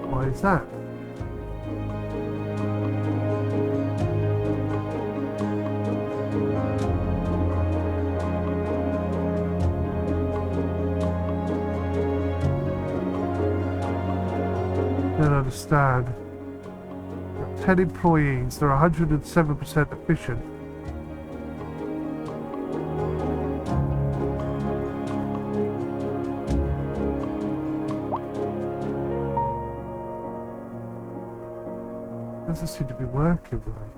S1: Why is that? Don't understand. 10 employees, they're 107% efficient. Doesn't seem to be working right.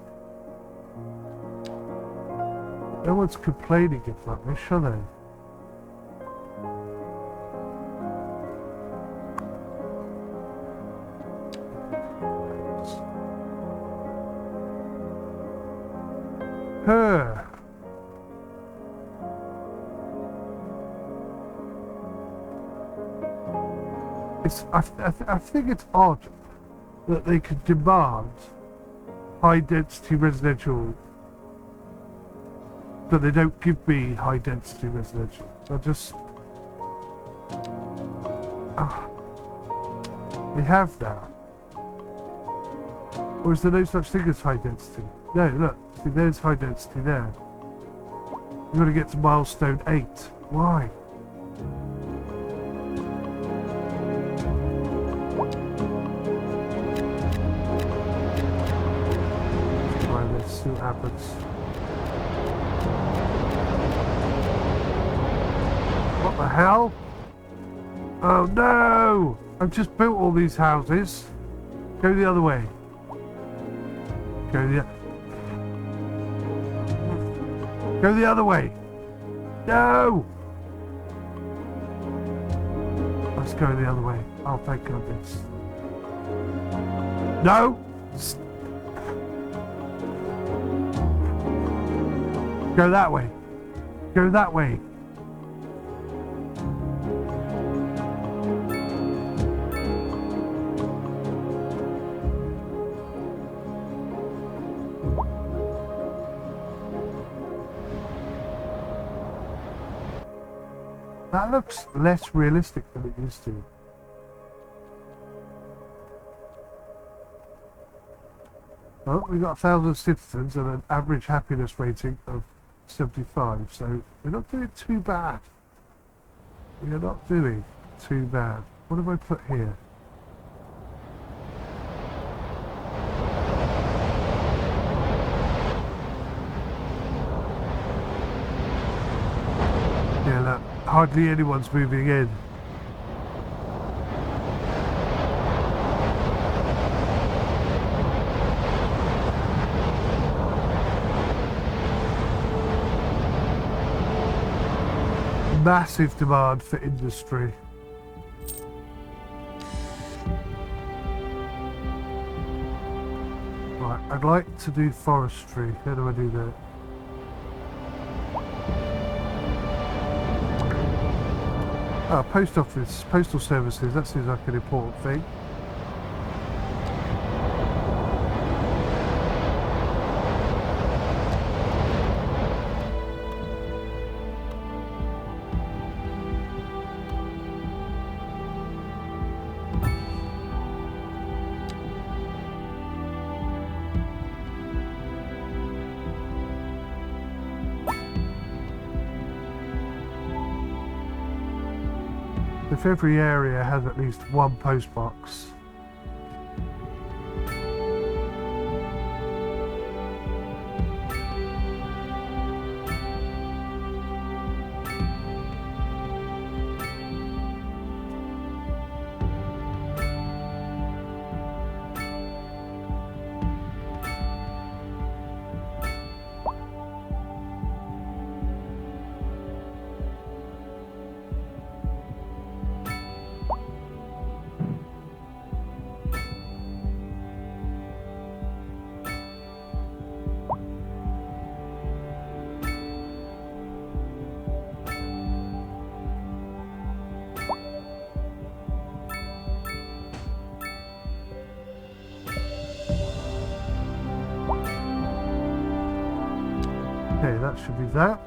S1: No one's complaining of rubbish, are they? I think it's odd that they could demand high density residential, but they don't give me high density residential. I just they have that. Or is there no such thing as high density? No, look, see, there's high density there. You've got to get to milestone 8. Why? See what happens. What the hell? Oh no! I've just built all these houses. Go the other way. Go the other way. No! Let's go the other way. Oh, thank goodness. No! Go that way. Go that way. That looks less realistic than it used to. Well, we've got 1,000 citizens and an average happiness rating of 75, so we're not doing too bad. We are not doing too bad. What have I put here? Yeah, look, hardly anyone's moving in. Massive demand for industry. Right, I'd like to do forestry. How do I do that? Post office, postal services, that seems like an important thing. If every area has at least one post box. Okay, that should be that.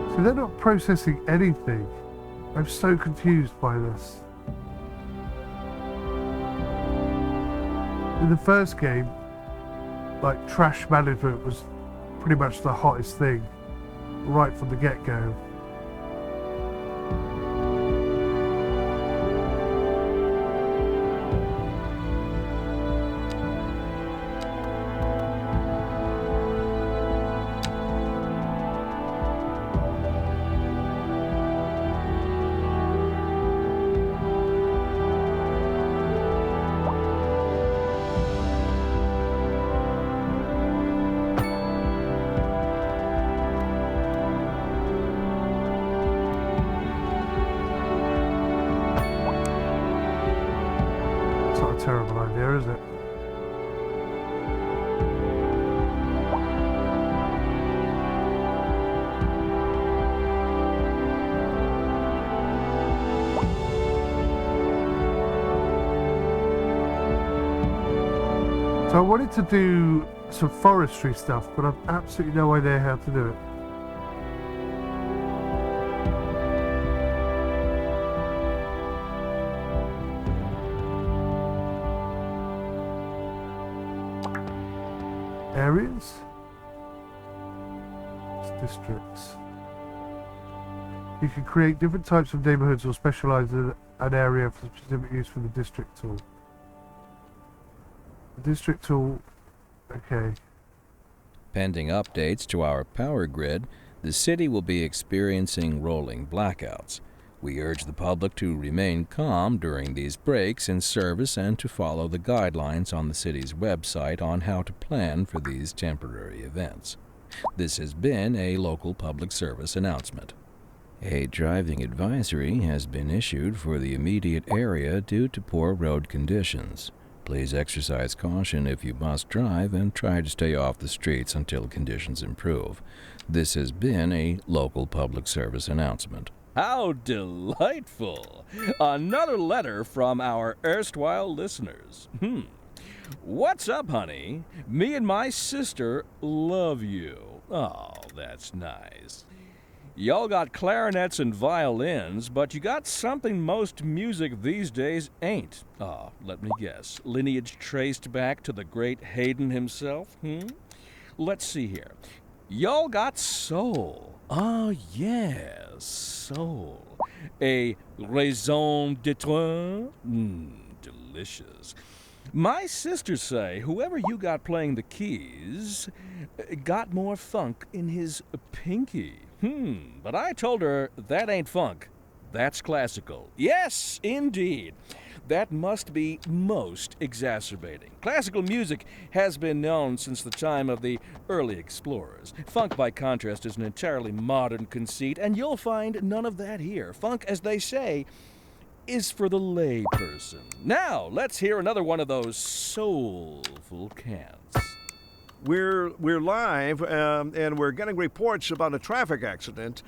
S1: So they're not processing anything. I'm so confused by this. In the first game, like, trash management was pretty much the hottest thing right from the get-go. Terrible idea, is it? So I wanted to do some forestry stuff, but I've absolutely no idea how to do it. Areas, districts. You can create different types of neighborhoods or specialize in an area for specific use from the district tool. The district tool, okay.
S7: Pending updates to our power grid, the city will be experiencing rolling blackouts. We urge the public to remain calm during these breaks in service and to follow the guidelines on the city's website on how to plan for these temporary events. This has been a local public service announcement. A driving advisory has been issued for the immediate area due to poor road conditions. Please exercise caution if you must drive and try to stay off the streets until conditions improve. This has been a local public service announcement. How delightful! Another letter from our erstwhile listeners. What's up, honey? Me and my sister love you. Oh, that's nice. Y'all got clarinets and violins, but you got something most music these days ain't. Let me guess. Lineage traced back to the great Haydn himself? Let's see here. Y'all got soul. Oh, yes, soul. A raison d'être? Delicious. My sisters say whoever you got playing the keys got more funk in his pinky. But I told her that ain't funk. That's classical. Yes, indeed. That must be most exacerbating. Classical music has been known since the time of the early explorers. Funk, by contrast, is an entirely modern conceit, and you'll find none of that here. Funk, as they say, is for the lay person. Now, let's hear another one of those soulful cants.
S3: We're live, and we're getting reports about a traffic accident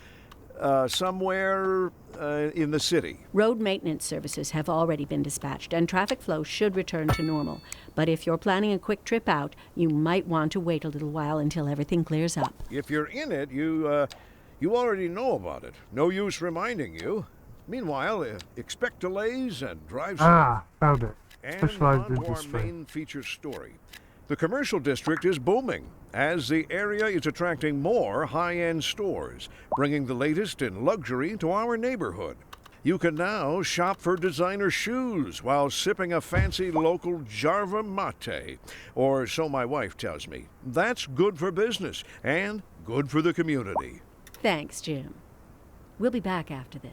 S3: somewhere in the city.
S4: Road maintenance services have already been dispatched, and traffic flow should return to normal. But if you're planning a quick trip out, you might want to wait a little while until everything clears up.
S3: If you're in it, you already know about it. No use reminding you. Meanwhile, expect delays and drive safe.
S1: Found it.
S3: And
S1: Specialized
S3: on to our
S1: industry.
S3: main feature story. The commercial district is booming as the area is attracting more high-end stores, bringing the latest in luxury to our neighborhood. You can now shop for designer shoes while sipping a fancy local 𝗥𝗲𝗃𝗬𝗁, or so my wife tells me. That's good for business and good for the community.
S4: Thanks, Jim. We'll be back after this.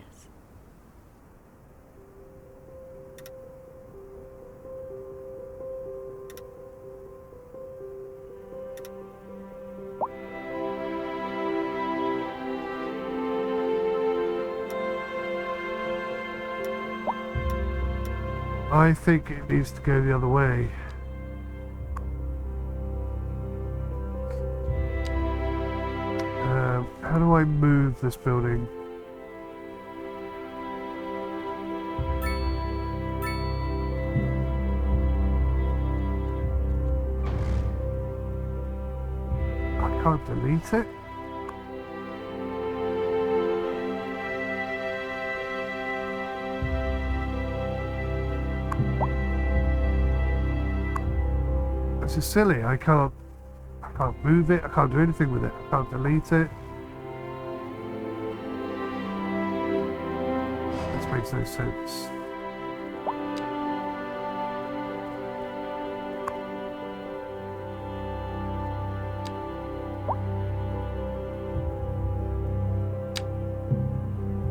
S1: I think it needs to go the other way. How do I move this building? I can't delete it. This is silly. I can't move it. I can't do anything with it. I can't delete it. This makes no sense.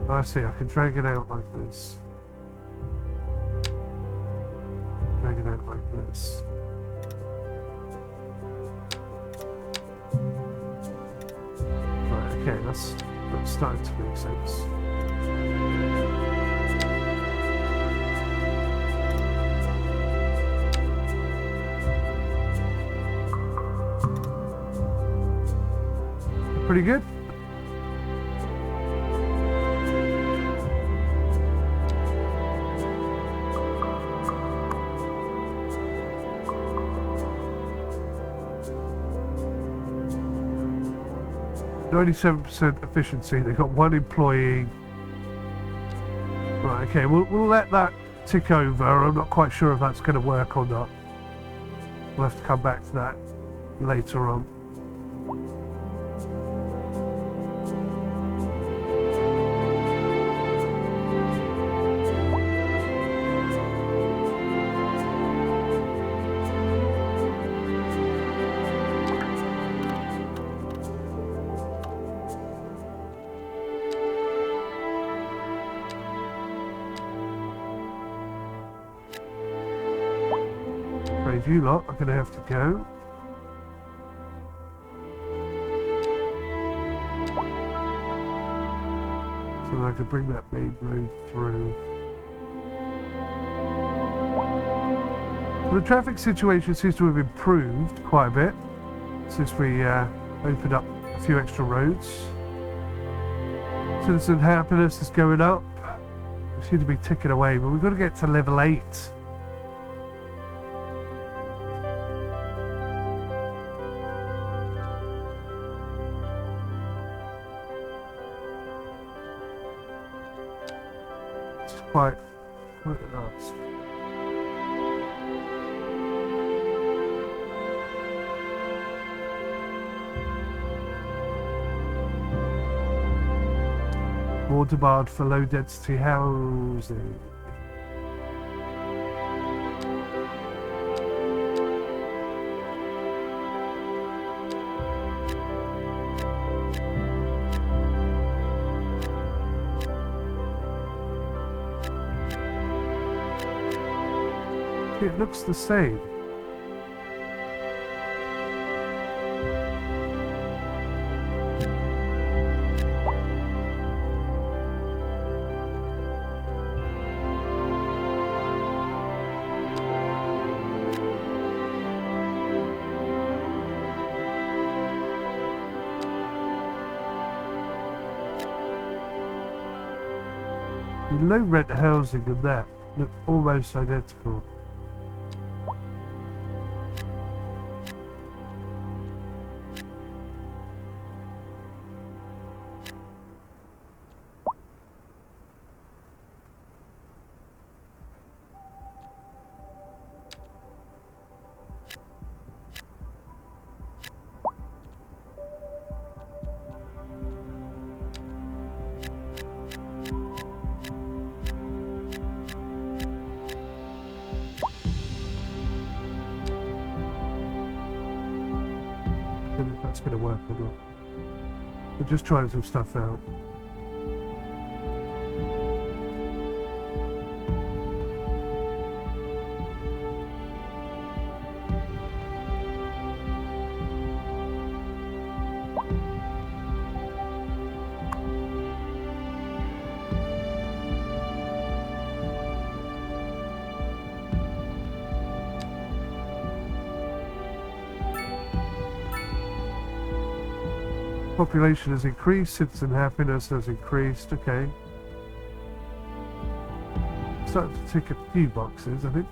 S1: I see. I can drag it out like this. Drag it out like this. Okay, that's starting to make sense. Pretty good. %, efficiency. They've got one employee. Right, okay, we'll let that tick over. I'm not quite sure if that's going to work or not. We'll have to come back to that later on. You lot are going to have to go. So I can bring that main road through. The traffic situation seems to have improved quite a bit since we opened up a few extra roads. Citizen happiness is going up. We seem to be ticking away, but we've got to get to level 8. Quite nuts. More demand for low density housing. It looks the same. The low rent housing and that look almost identical. If that's going to work or not. We're just trying some stuff out. Population has increased, citizen happiness has increased, okay. Starting to tick a few boxes, I think.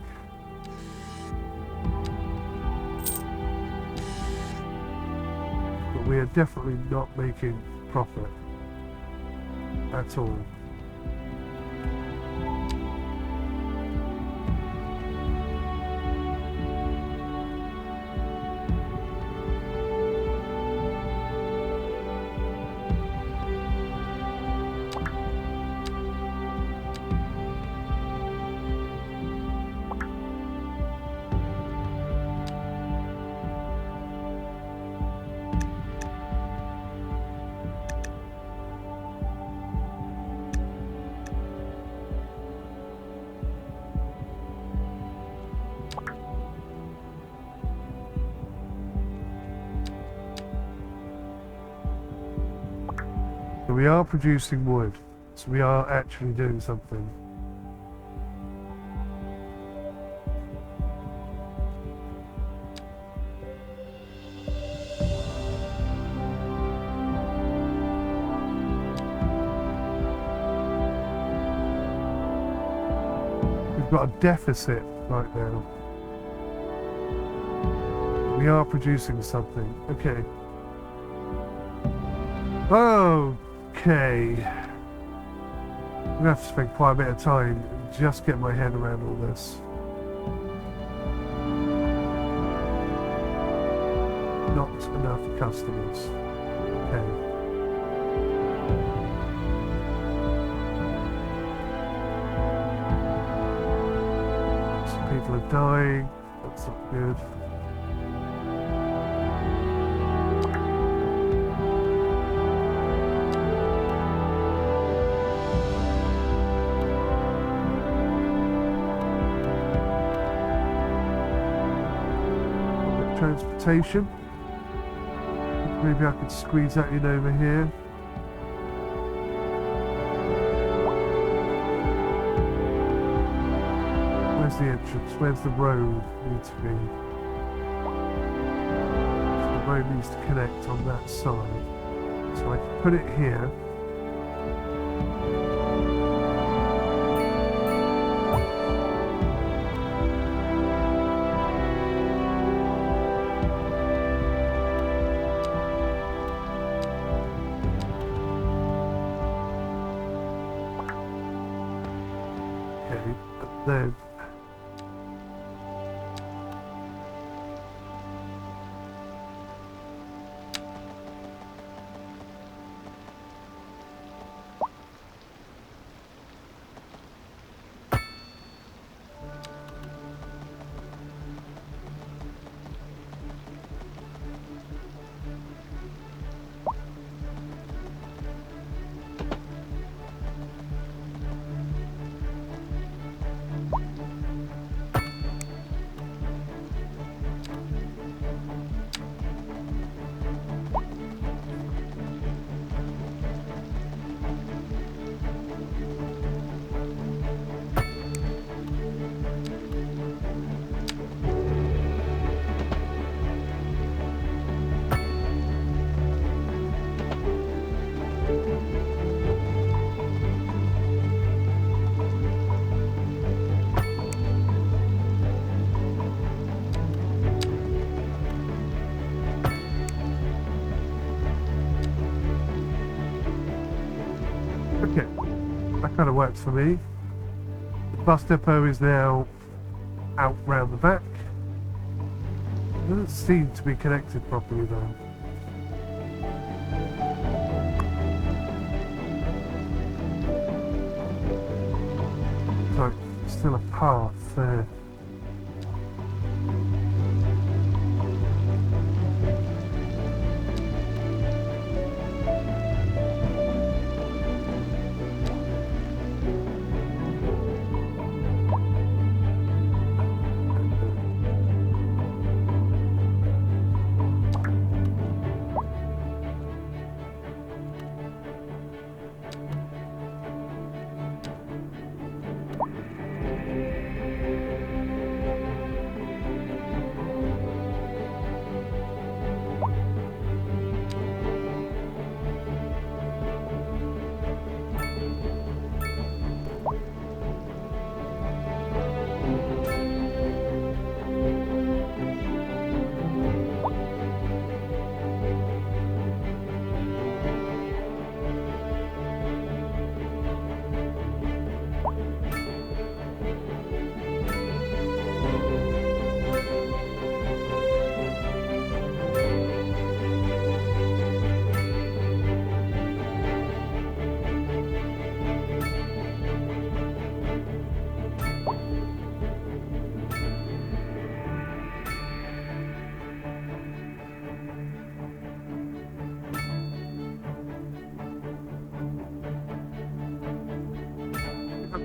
S1: But we are definitely not making profit at all. So we are producing wood, so we are actually doing something. We've got a deficit right now. We are producing something. Okay. Okay. I'm gonna have to spend quite a bit of time just get my head around all this. Not enough customers. Okay. Some people are dying. That's not good. Transportation. Maybe I could squeeze that in over here. Where's the entrance? Where's the road need to be? So the road needs to connect on that side. So I can put it here. Then Okay, that kind of works for me. The bus depot is now out round the back. It doesn't seem to be connected properly though. So, still a path there.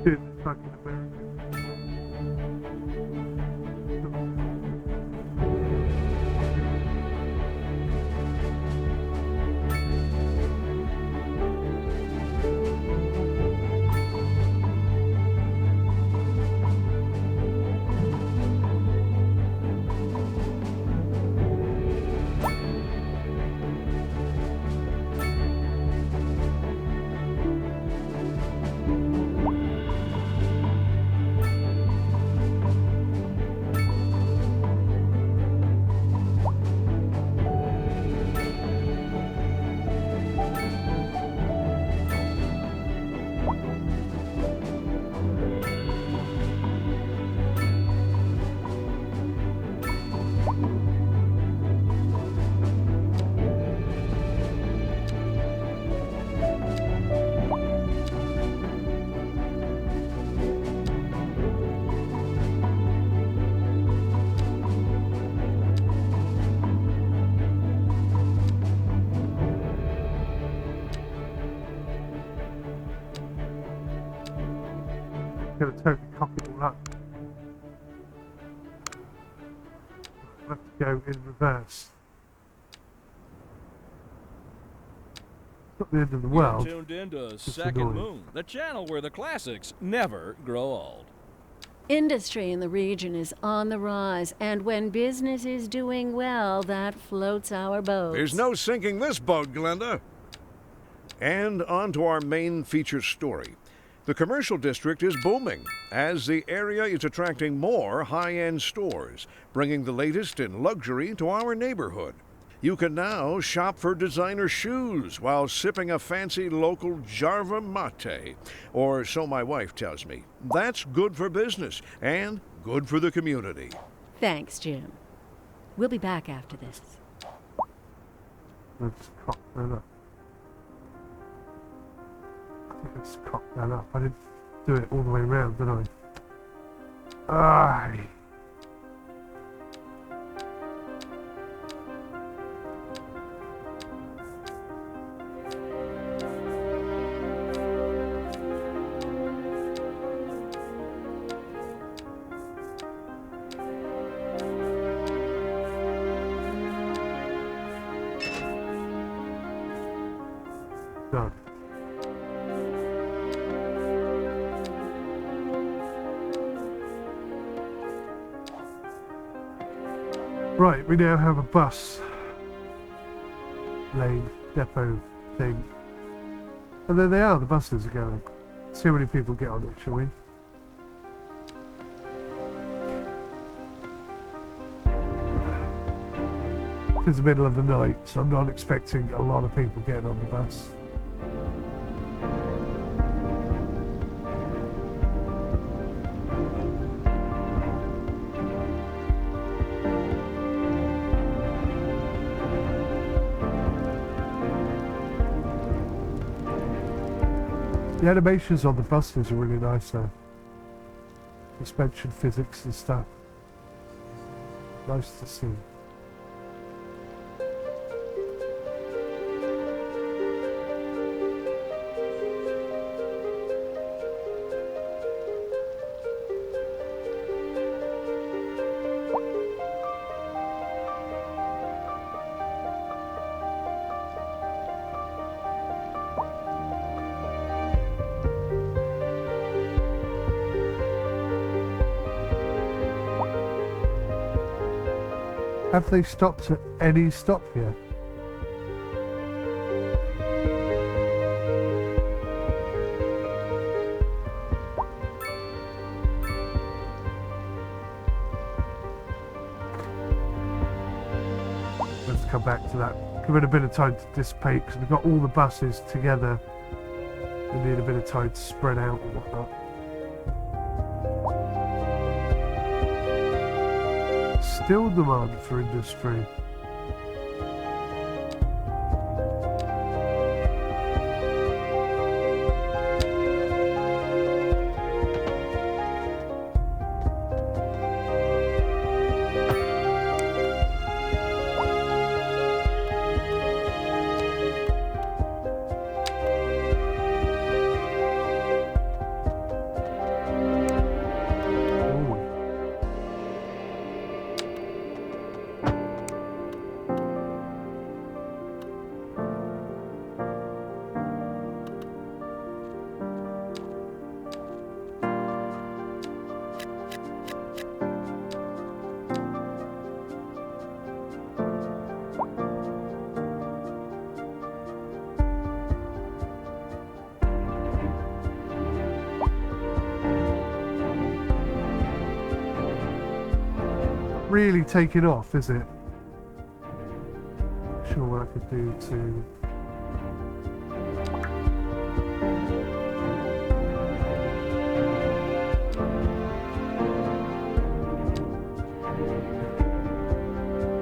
S1: Dude, it's fucking American. Gonna totally cock it all up. I have to go in reverse. It's not the end of the world.
S7: You're tuned into
S1: Just
S7: Second
S1: annoying.
S7: Moon, the channel where the classics never grow old.
S4: Industry in the region is on the rise, and when business is doing well, that floats our boat.
S3: There's no sinking this boat, Glenda. And on to our main feature story. The commercial district is booming as the area is attracting more high-end stores, bringing the latest in luxury to our neighborhood. You can now shop for designer shoes while sipping a fancy local 𝗥𝗲𝗃 mate, or so my wife tells me. That's good for business and good for the community.
S4: Thanks, Jim. We'll be back after this.
S1: Let's cock that up. Let's cock that up. I didn't do it all the way around, did I? Aye. Done. Right, we now have a bus lane depot thing. And there they are, the buses are going. See how many people get on it, shall we? It's the middle of the night, so I'm not expecting a lot of people getting on the bus. The animations on the buses are really nice though. Suspension physics and stuff. Nice to see. Have they stopped at any stop yet? Let's come back to that. Give it a bit of time to dissipate because we've got all the buses together. We need a bit of time to spread out and whatnot. Still demand for industry. Really taking off, is it? Not sure what I could do to...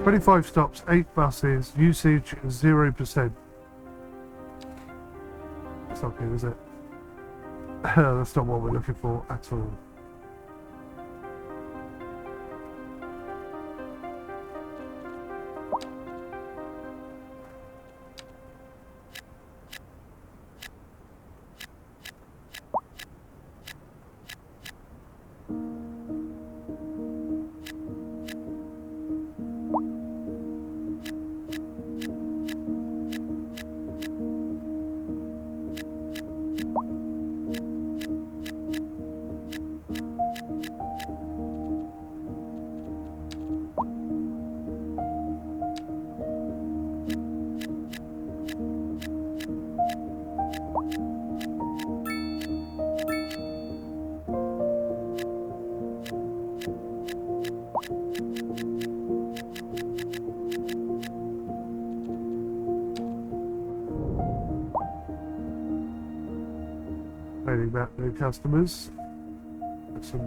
S1: "25 stops, 8 buses, usage 0%. That's not good, is it? That's not what we're looking for at all. Complaining about no customers. Got some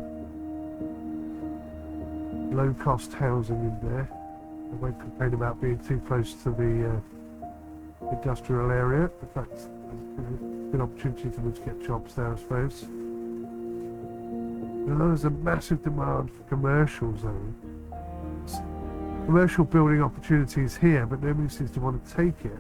S1: low-cost housing in there. I won't complain about being too close to the industrial area. In fact, a good opportunity for them to get jobs there, I suppose. Although there's a massive demand for commercial zone. Commercial building opportunities here, but nobody seems to want to take it.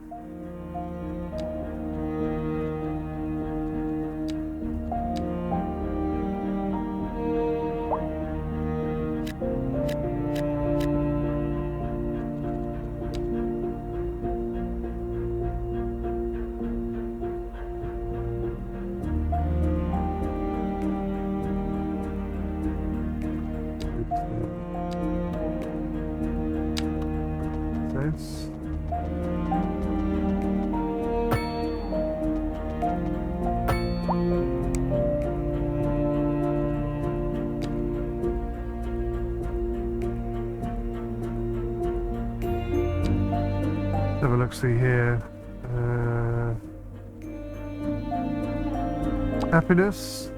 S1: Have a look, see here. Happiness.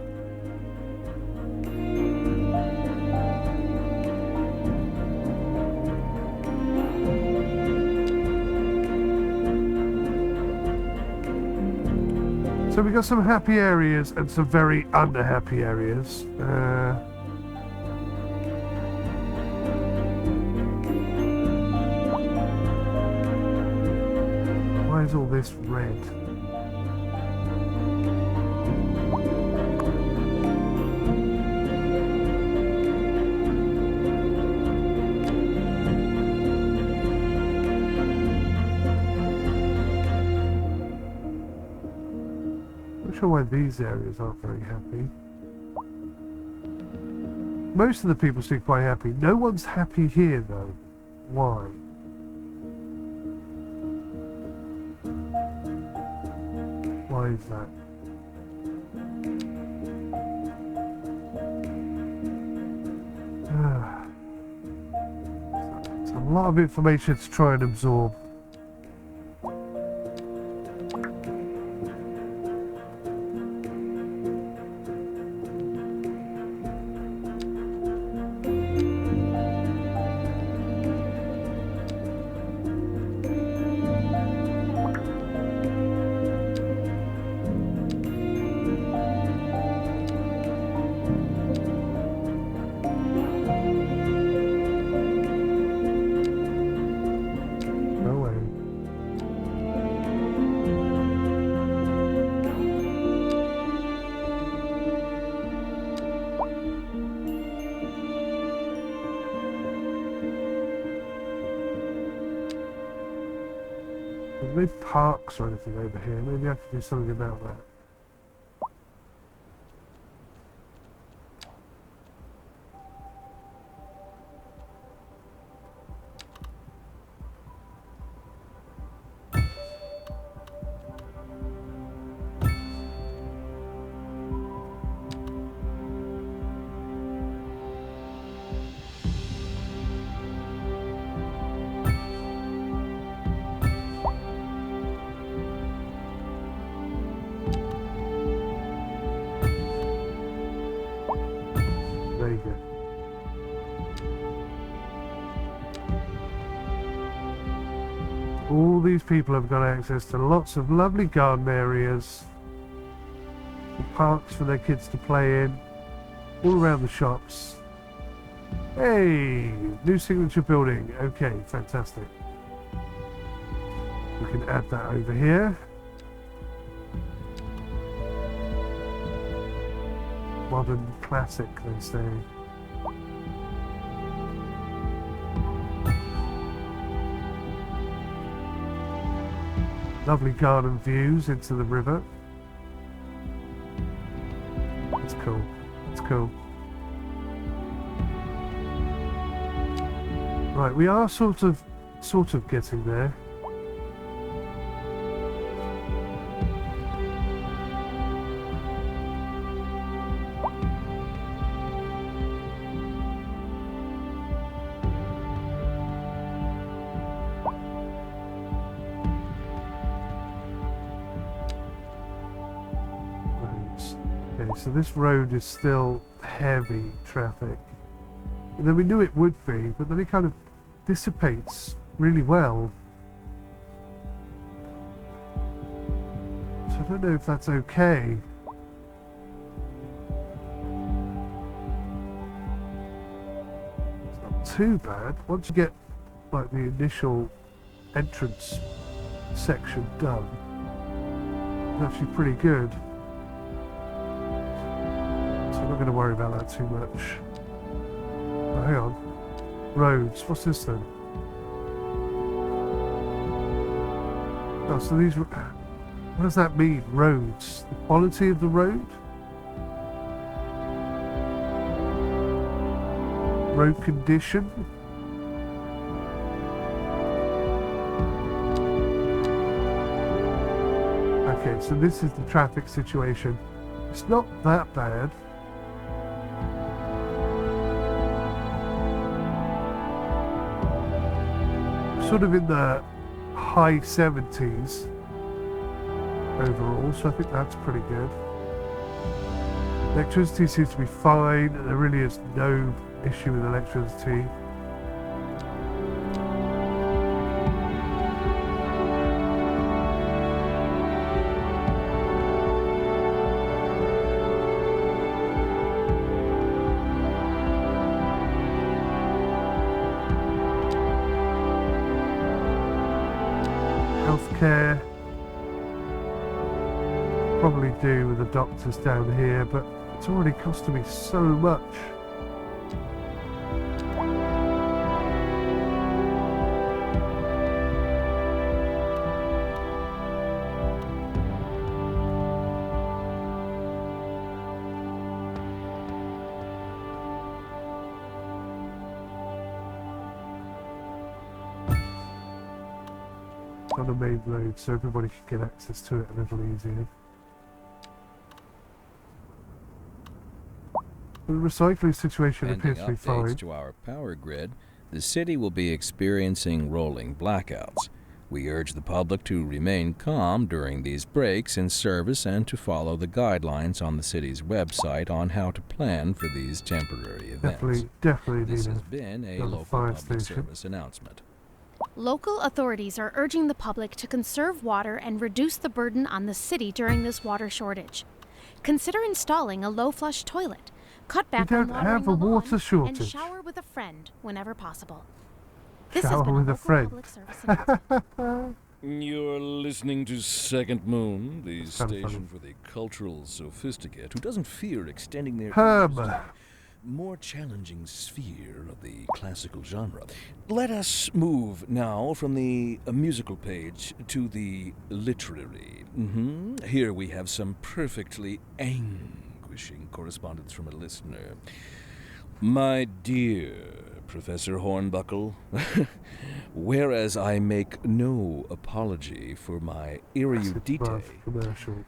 S1: So we got some happy areas and some very unhappy areas. Why is all this red? Not sure why these areas aren't very happy. Most of the people seem quite happy. No one's happy here though. Why? Why is that? It's a lot of information to try and absorb. There's no parks or anything over here. Maybe I could do something about that. Very good. All these people have got access to lots of lovely garden areas, parks for their kids to play in, all around the shops. Hey, new signature building. Okay, fantastic. We can add that over here. Modern classic, they say. Lovely garden views into the river. It's cool. It's cool. Right, we are sort of getting there. Okay, so this road is still heavy traffic. And then we knew it would be, but then it kind of dissipates really well. So I don't know if that's okay. It's not too bad. Once you get like the initial entrance section done, it's actually pretty good. So I'm not going to worry about that too much. Oh, hang on. Roads. What's this then? Oh, so these... What does that mean? Roads. The quality of the road? Road condition? Okay, so this is the traffic situation. It's not that bad. Sort of in the high 70s overall, so I think that's pretty good. Electricity seems to be fine. There really is no issue with electricity. probably do with the doctors down here, but it's already costing me so much. On the main road, so everybody can get access to it a little easier. The recycling situation appears to be fine.
S2: To our power grid, the city will be experiencing rolling blackouts. We urge the public to remain calm during these breaks in service and to follow the guidelines on the city's website on how to plan for these temporary events.
S1: Definitely
S2: This
S1: need
S2: has been a local
S1: fire
S2: public
S1: station.
S2: service announcement.
S6: Local authorities are urging the public to conserve water and reduce the burden on the city during this water shortage. Consider installing a low-flush toilet. Cut back on
S1: don't
S6: watering
S1: have
S6: the
S1: a
S6: lawn,
S1: water
S6: and
S1: shortage.
S6: shower with a friend whenever possible. This has
S1: Shower
S6: been
S1: with a
S6: local
S1: friend.
S6: public service announcement.
S2: You're listening to Second Moon, the
S1: Sounds funny.
S2: station for the cultural sophisticate who doesn't fear extending their
S1: Herb.
S2: ears to the more challenging sphere of the classical genre. Let us move now from the musical page to the literary. Here we have some perfectly anguishing correspondence from a listener. My dear Professor Hornbuckle, whereas I make no apology for my erudite,
S1: Commercial.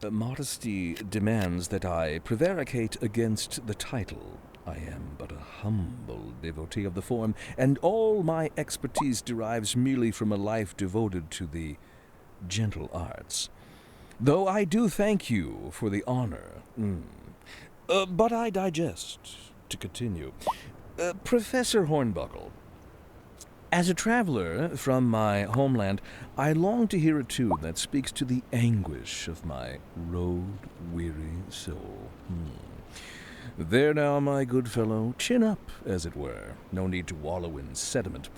S2: modesty demands that I prevaricate against the title. I am but a humble devotee of the form, and all my expertise derives merely from a life devoted to the gentle arts. Though I do thank you for the honor. But I digest. To continue. Professor Hornbuckle, as a traveler from my homeland, I long to hear a tune that speaks to the anguish of my road-weary soul. There now, my good fellow, chin up, as it were. No need to wallow in sediment.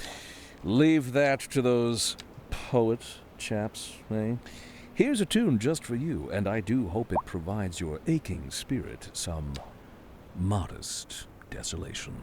S2: Leave that to those poet chaps, eh? Here's a tune just for you, and I do hope it provides your aching spirit some modest desolation.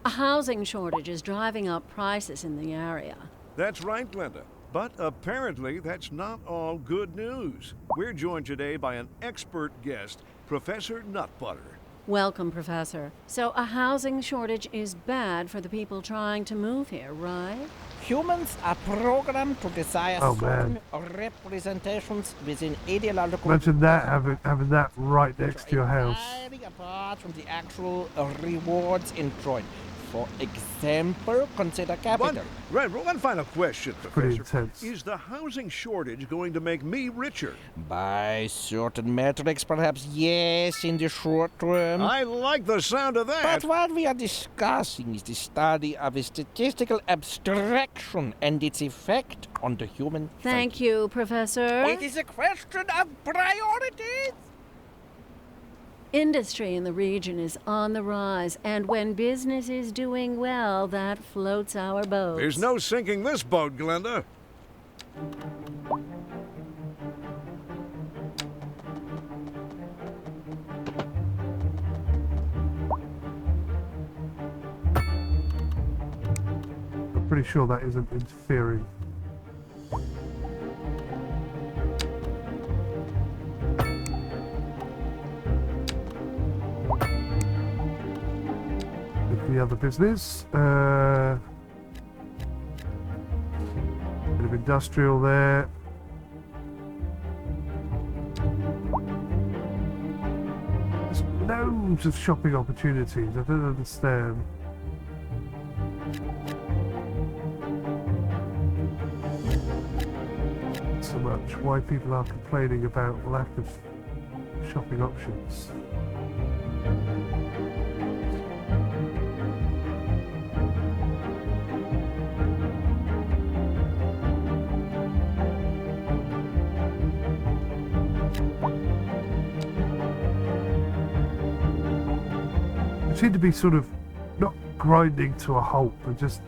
S4: A housing shortage is driving up prices in the area.
S3: That's right, Glenda. But apparently that's not all good news. We're joined today by an expert guest, Professor Nutbutter.
S4: Welcome, Professor. So a housing shortage is bad for the people trying to move here, right?
S5: Humans are programmed to desire certain representations within ideological...
S1: Imagine that, having that right next to your house.
S5: Entirely apart from the actual rewards enjoyed. For example, consider capital.
S3: One final question,
S1: Pretty
S3: Professor.
S1: intense.
S3: Is the housing shortage going to make me richer?
S5: By certain metrics, perhaps yes, in the short term.
S3: I like the sound of that.
S5: But what we are discussing is the study of a statistical abstraction and its effect on the human
S4: Thank
S5: psyche.
S4: you, Professor.
S5: It is a question of priorities.
S4: Industry in the region is on the rise, and when business is doing well, that floats our boats.
S3: There's no sinking this boat, Glenda.
S1: I'm pretty sure that isn't interfering. With the other business. Bit of industrial there. There's loads of shopping opportunities. I don't understand. So much why people are complaining about lack of shopping options. They seem to be sort of not grinding to a halt, but just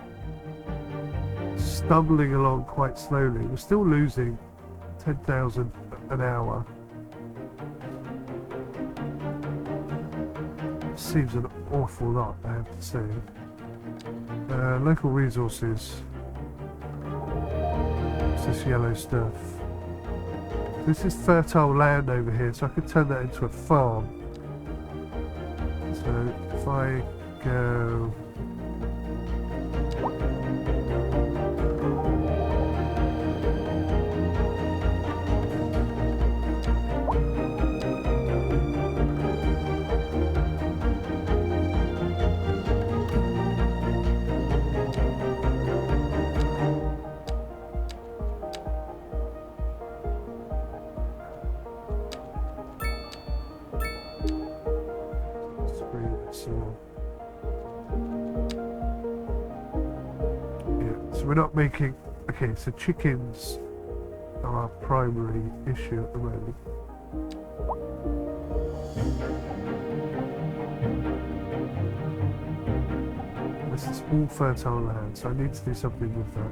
S1: stumbling along quite slowly. We're still losing 10,000 an hour. seems an awful lot, I have to say. Local resources. What's this yellow stuff? This is fertile land over here, so I could turn that into a farm. So if I go... We're not making... Okay, so chickens are our primary issue at the moment. This is all fertile land, so I need to do something with that.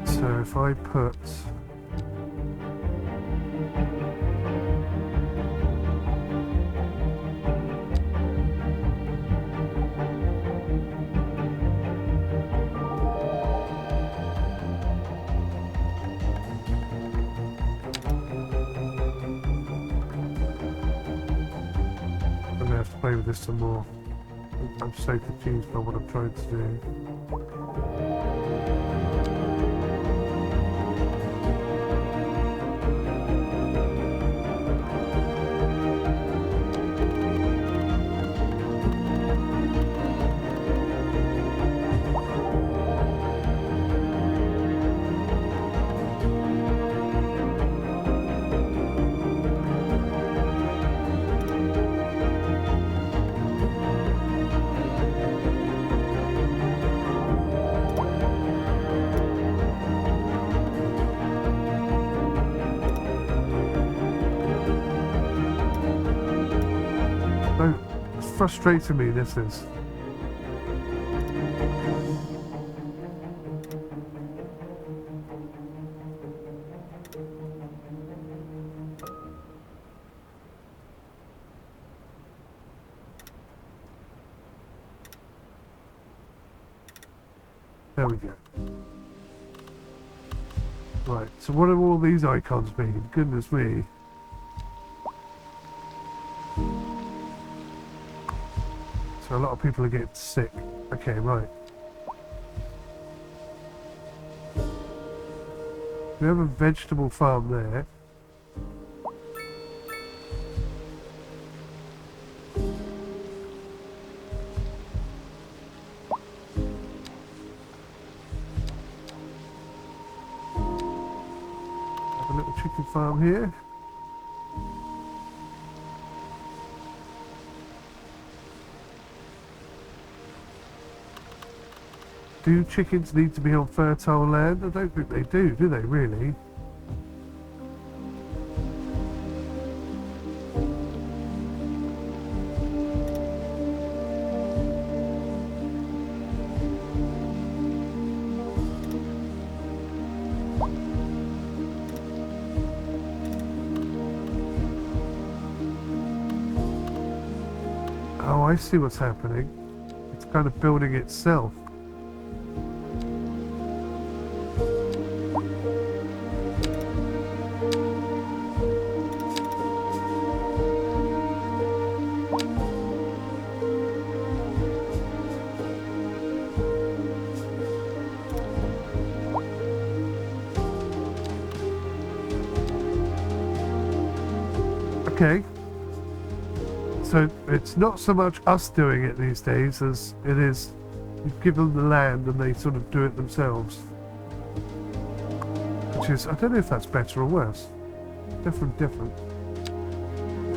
S1: So if I put... play with this some more. I'm so confused by what I'm trying to do. Frustrating me, this is. There we go. Right, so what do all these icons mean? Goodness me. So a lot of people are getting sick. Okay, right. We have a vegetable farm there. Have a little chicken farm here. Do chickens need to be on fertile land? I don't think they do they really? Oh, I see what's happening. It's kind of building itself. Okay, so it's not so much us doing it these days as it is you give them the land and they sort of do it themselves. Which is, I don't know if that's better or worse. Different.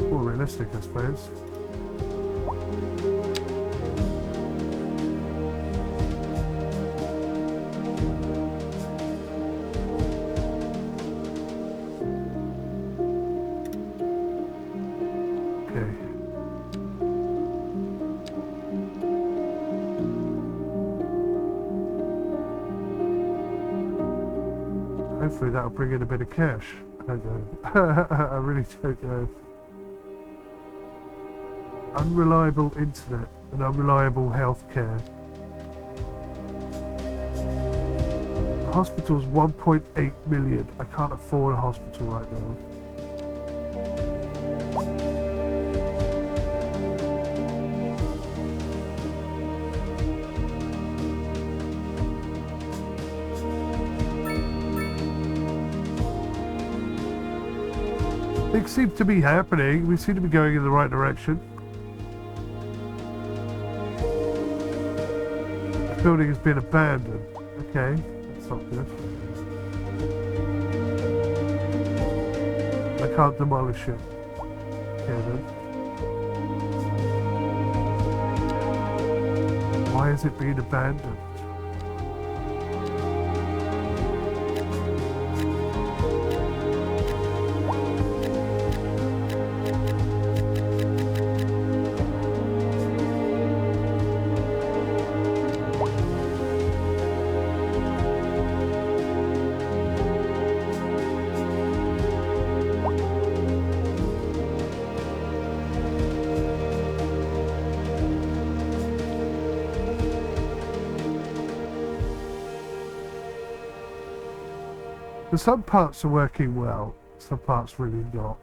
S1: More realistic, I suppose. Hopefully that'll bring in a bit of cash. I don't know. I really don't know. Unreliable internet and unreliable healthcare. The hospital's 1.8 million. I can't afford a hospital right now. Things seem to be happening. We seem to be going in the right direction. The building has been abandoned. Okay, that's not good. I can't demolish it. Okay then. Why is it being abandoned? Some parts are working well, some parts really not.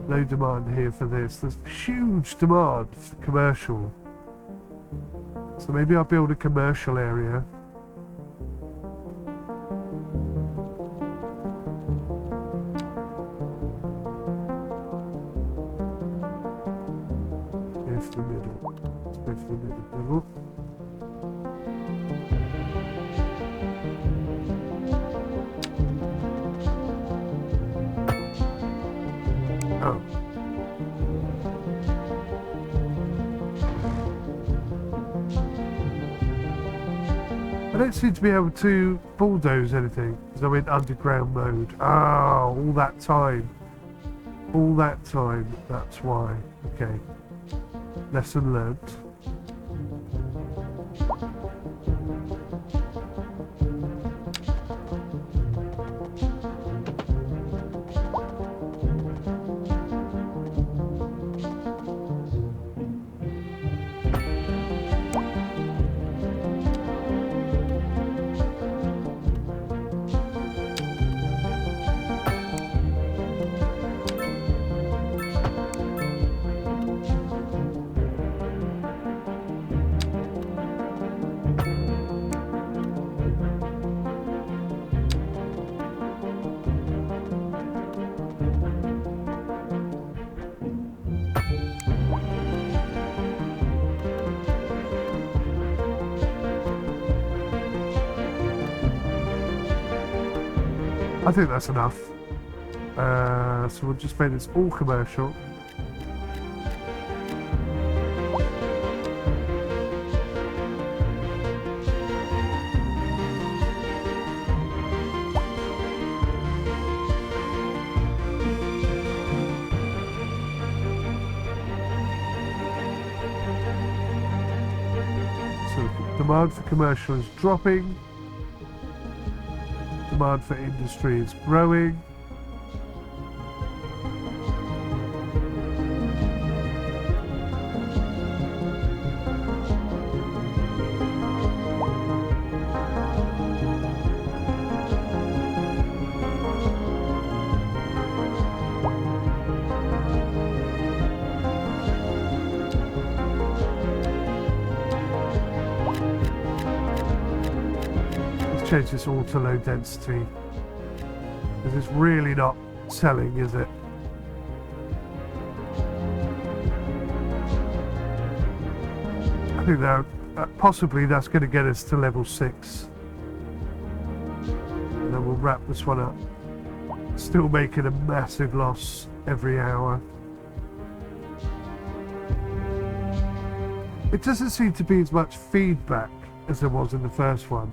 S1: No demand here for this. There's huge demand for commercial. So maybe I'll build a commercial area. I don't seem to be able to bulldoze anything because I'm in underground mode. Oh, all that time. All that time, that's why. Okay. Lesson learnt. I think that's enough. So we'll just make this all commercial. So demand for commercial is dropping. Demand for industry is growing. Change this all to low density because it's really not selling, is it? I think that possibly that's going to get us to level 6 and then we'll wrap this one up. Still making a massive loss every hour. It doesn't seem to be as much feedback as there was in the first one.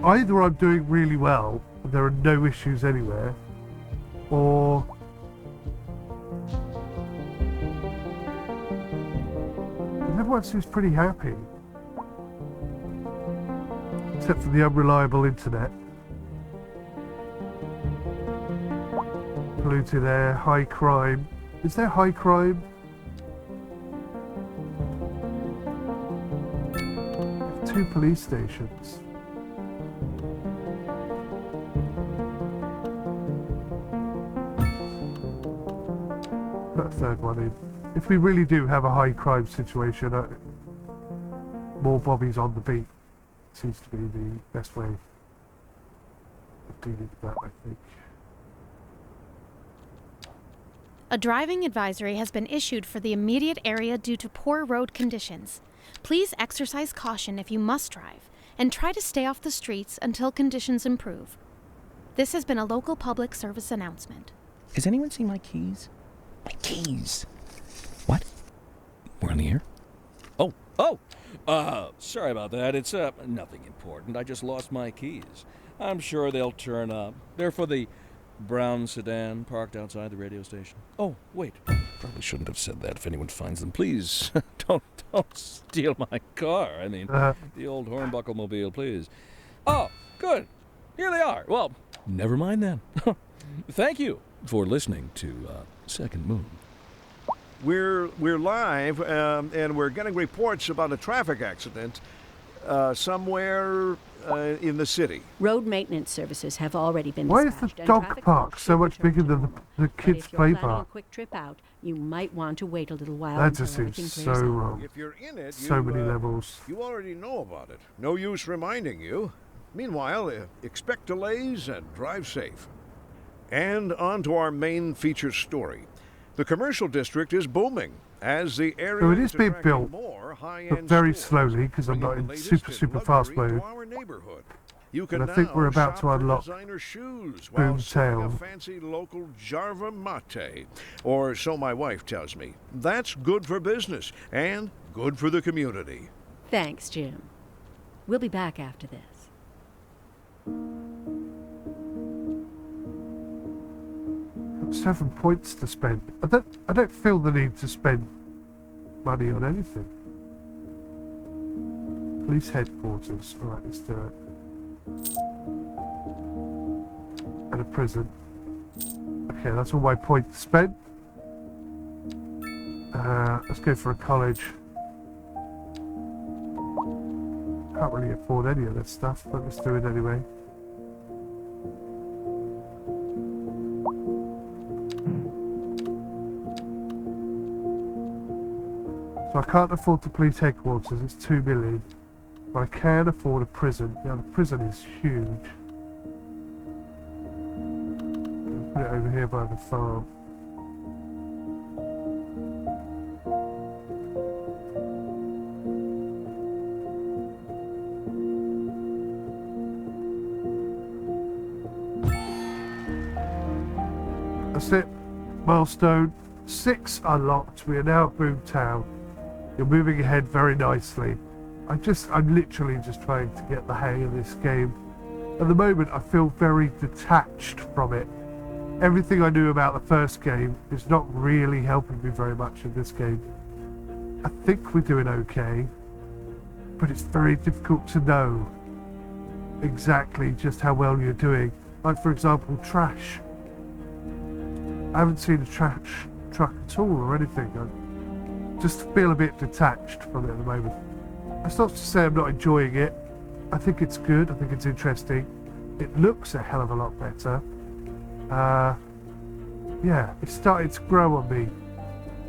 S1: Either I'm doing really well and there are no issues anywhere, or everyone seems pretty happy. Except for the unreliable internet. Polluted air, high crime. Is there high crime? Two police stations. Put a third one in. If we really do have a high crime situation, more bobbies on the beat seems to be the best way of dealing with that, I think.
S6: A driving advisory has been issued for the immediate area due to poor road conditions. Please exercise caution if you must drive, and try to stay off the streets until conditions improve. This has been a local public service announcement.
S7: Has anyone seen my keys? My keys! What? We're on the air? Sorry about that. It's, nothing important. I just lost my keys. I'm sure they'll turn up. They're for the brown sedan parked outside the radio station. Oh, wait. Probably shouldn't have said that. If anyone finds them, please don't steal my car. I mean, the old 𝗦𝘂𝗶𝗯𝗲, please. Oh, good. Here they are. Well, never mind then. Thank you for listening to Second Moon.
S3: We're live, and we're getting reports about a traffic accident somewhere in the city.
S4: Road maintenance services have already been
S1: Why is
S4: dispatched.
S1: the
S4: and
S1: dog
S4: traffic
S1: park
S4: flow
S1: so
S4: should
S1: much
S4: return
S1: bigger
S4: to
S1: than
S4: normal.
S1: the
S4: But
S1: kids'
S4: if you're
S1: play
S4: planning a
S1: park?
S4: quick trip out, you might want to wait a little while
S1: That
S4: until
S1: just
S4: everything
S1: seems
S4: clears
S1: so
S4: up.
S1: wrong.
S3: If you're in it,
S1: So many levels.
S3: You already know about it. No use reminding you. Meanwhile, expect delays and drive safe. And on to our main feature story. The commercial district is booming as the area
S1: So it is being
S3: attracting
S1: built,
S3: more
S1: but
S3: high-end
S1: very
S3: stores,
S1: slowly because I'm not
S3: bringing
S1: in
S3: the latest
S1: super
S3: in
S1: fast
S3: luxury
S1: mode.
S3: to our neighborhood. You can
S1: And I think
S3: now
S1: we're about
S3: shop
S1: to
S3: for
S1: unlock
S3: designer shoes while
S1: Boom
S3: sipping a
S1: Town.
S3: fancy local 𝗦𝘂𝗬𝗏, or so my wife tells me. That's good for business and good for the community.
S4: Thanks, Jim. We'll be back after this.
S1: Got 7 points to spend. I don't feel the need to spend money on anything. Police headquarters. Alright, let's do it. And a prison. Okay, that's all my points spent. Let's go for a college. Can't really afford any of this stuff, but let's do it anyway. So I can't afford the police headquarters, it's 2 million. But I can afford a prison. Now the prison is huge. Put it over here by the farm. That's it. Milestone 6 unlocked. We are now at Boom Town. You're moving ahead very nicely. I'm literally just trying to get the hang of this game. At the moment, I feel very detached from it. Everything I knew about the first game is not really helping me very much in this game. I think we're doing okay, but it's very difficult to know exactly just how well you're doing. Like, for example, trash. I haven't seen a trash truck at all or anything. I just feel a bit detached from it at the moment. That's not to say I'm not enjoying it. I think it's good. I think it's interesting. It looks a hell of a lot better. Yeah, it's starting to grow on me.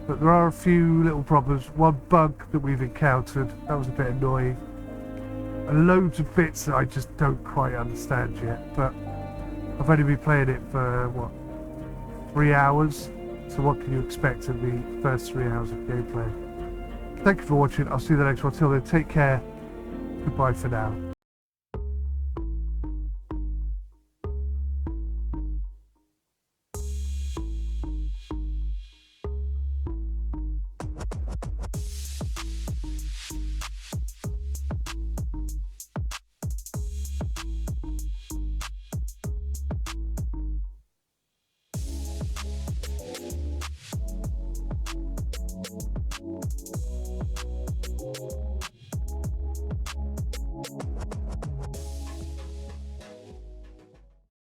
S1: But there are a few little problems. One bug that we've encountered, that was a bit annoying. And loads of bits that I just don't quite understand yet. But I've only been playing it for, what, 3 hours? So what can you expect in the first 3 hours of gameplay? Thank you for watching. I'll see you in the next one. Till then, take care. Goodbye for now.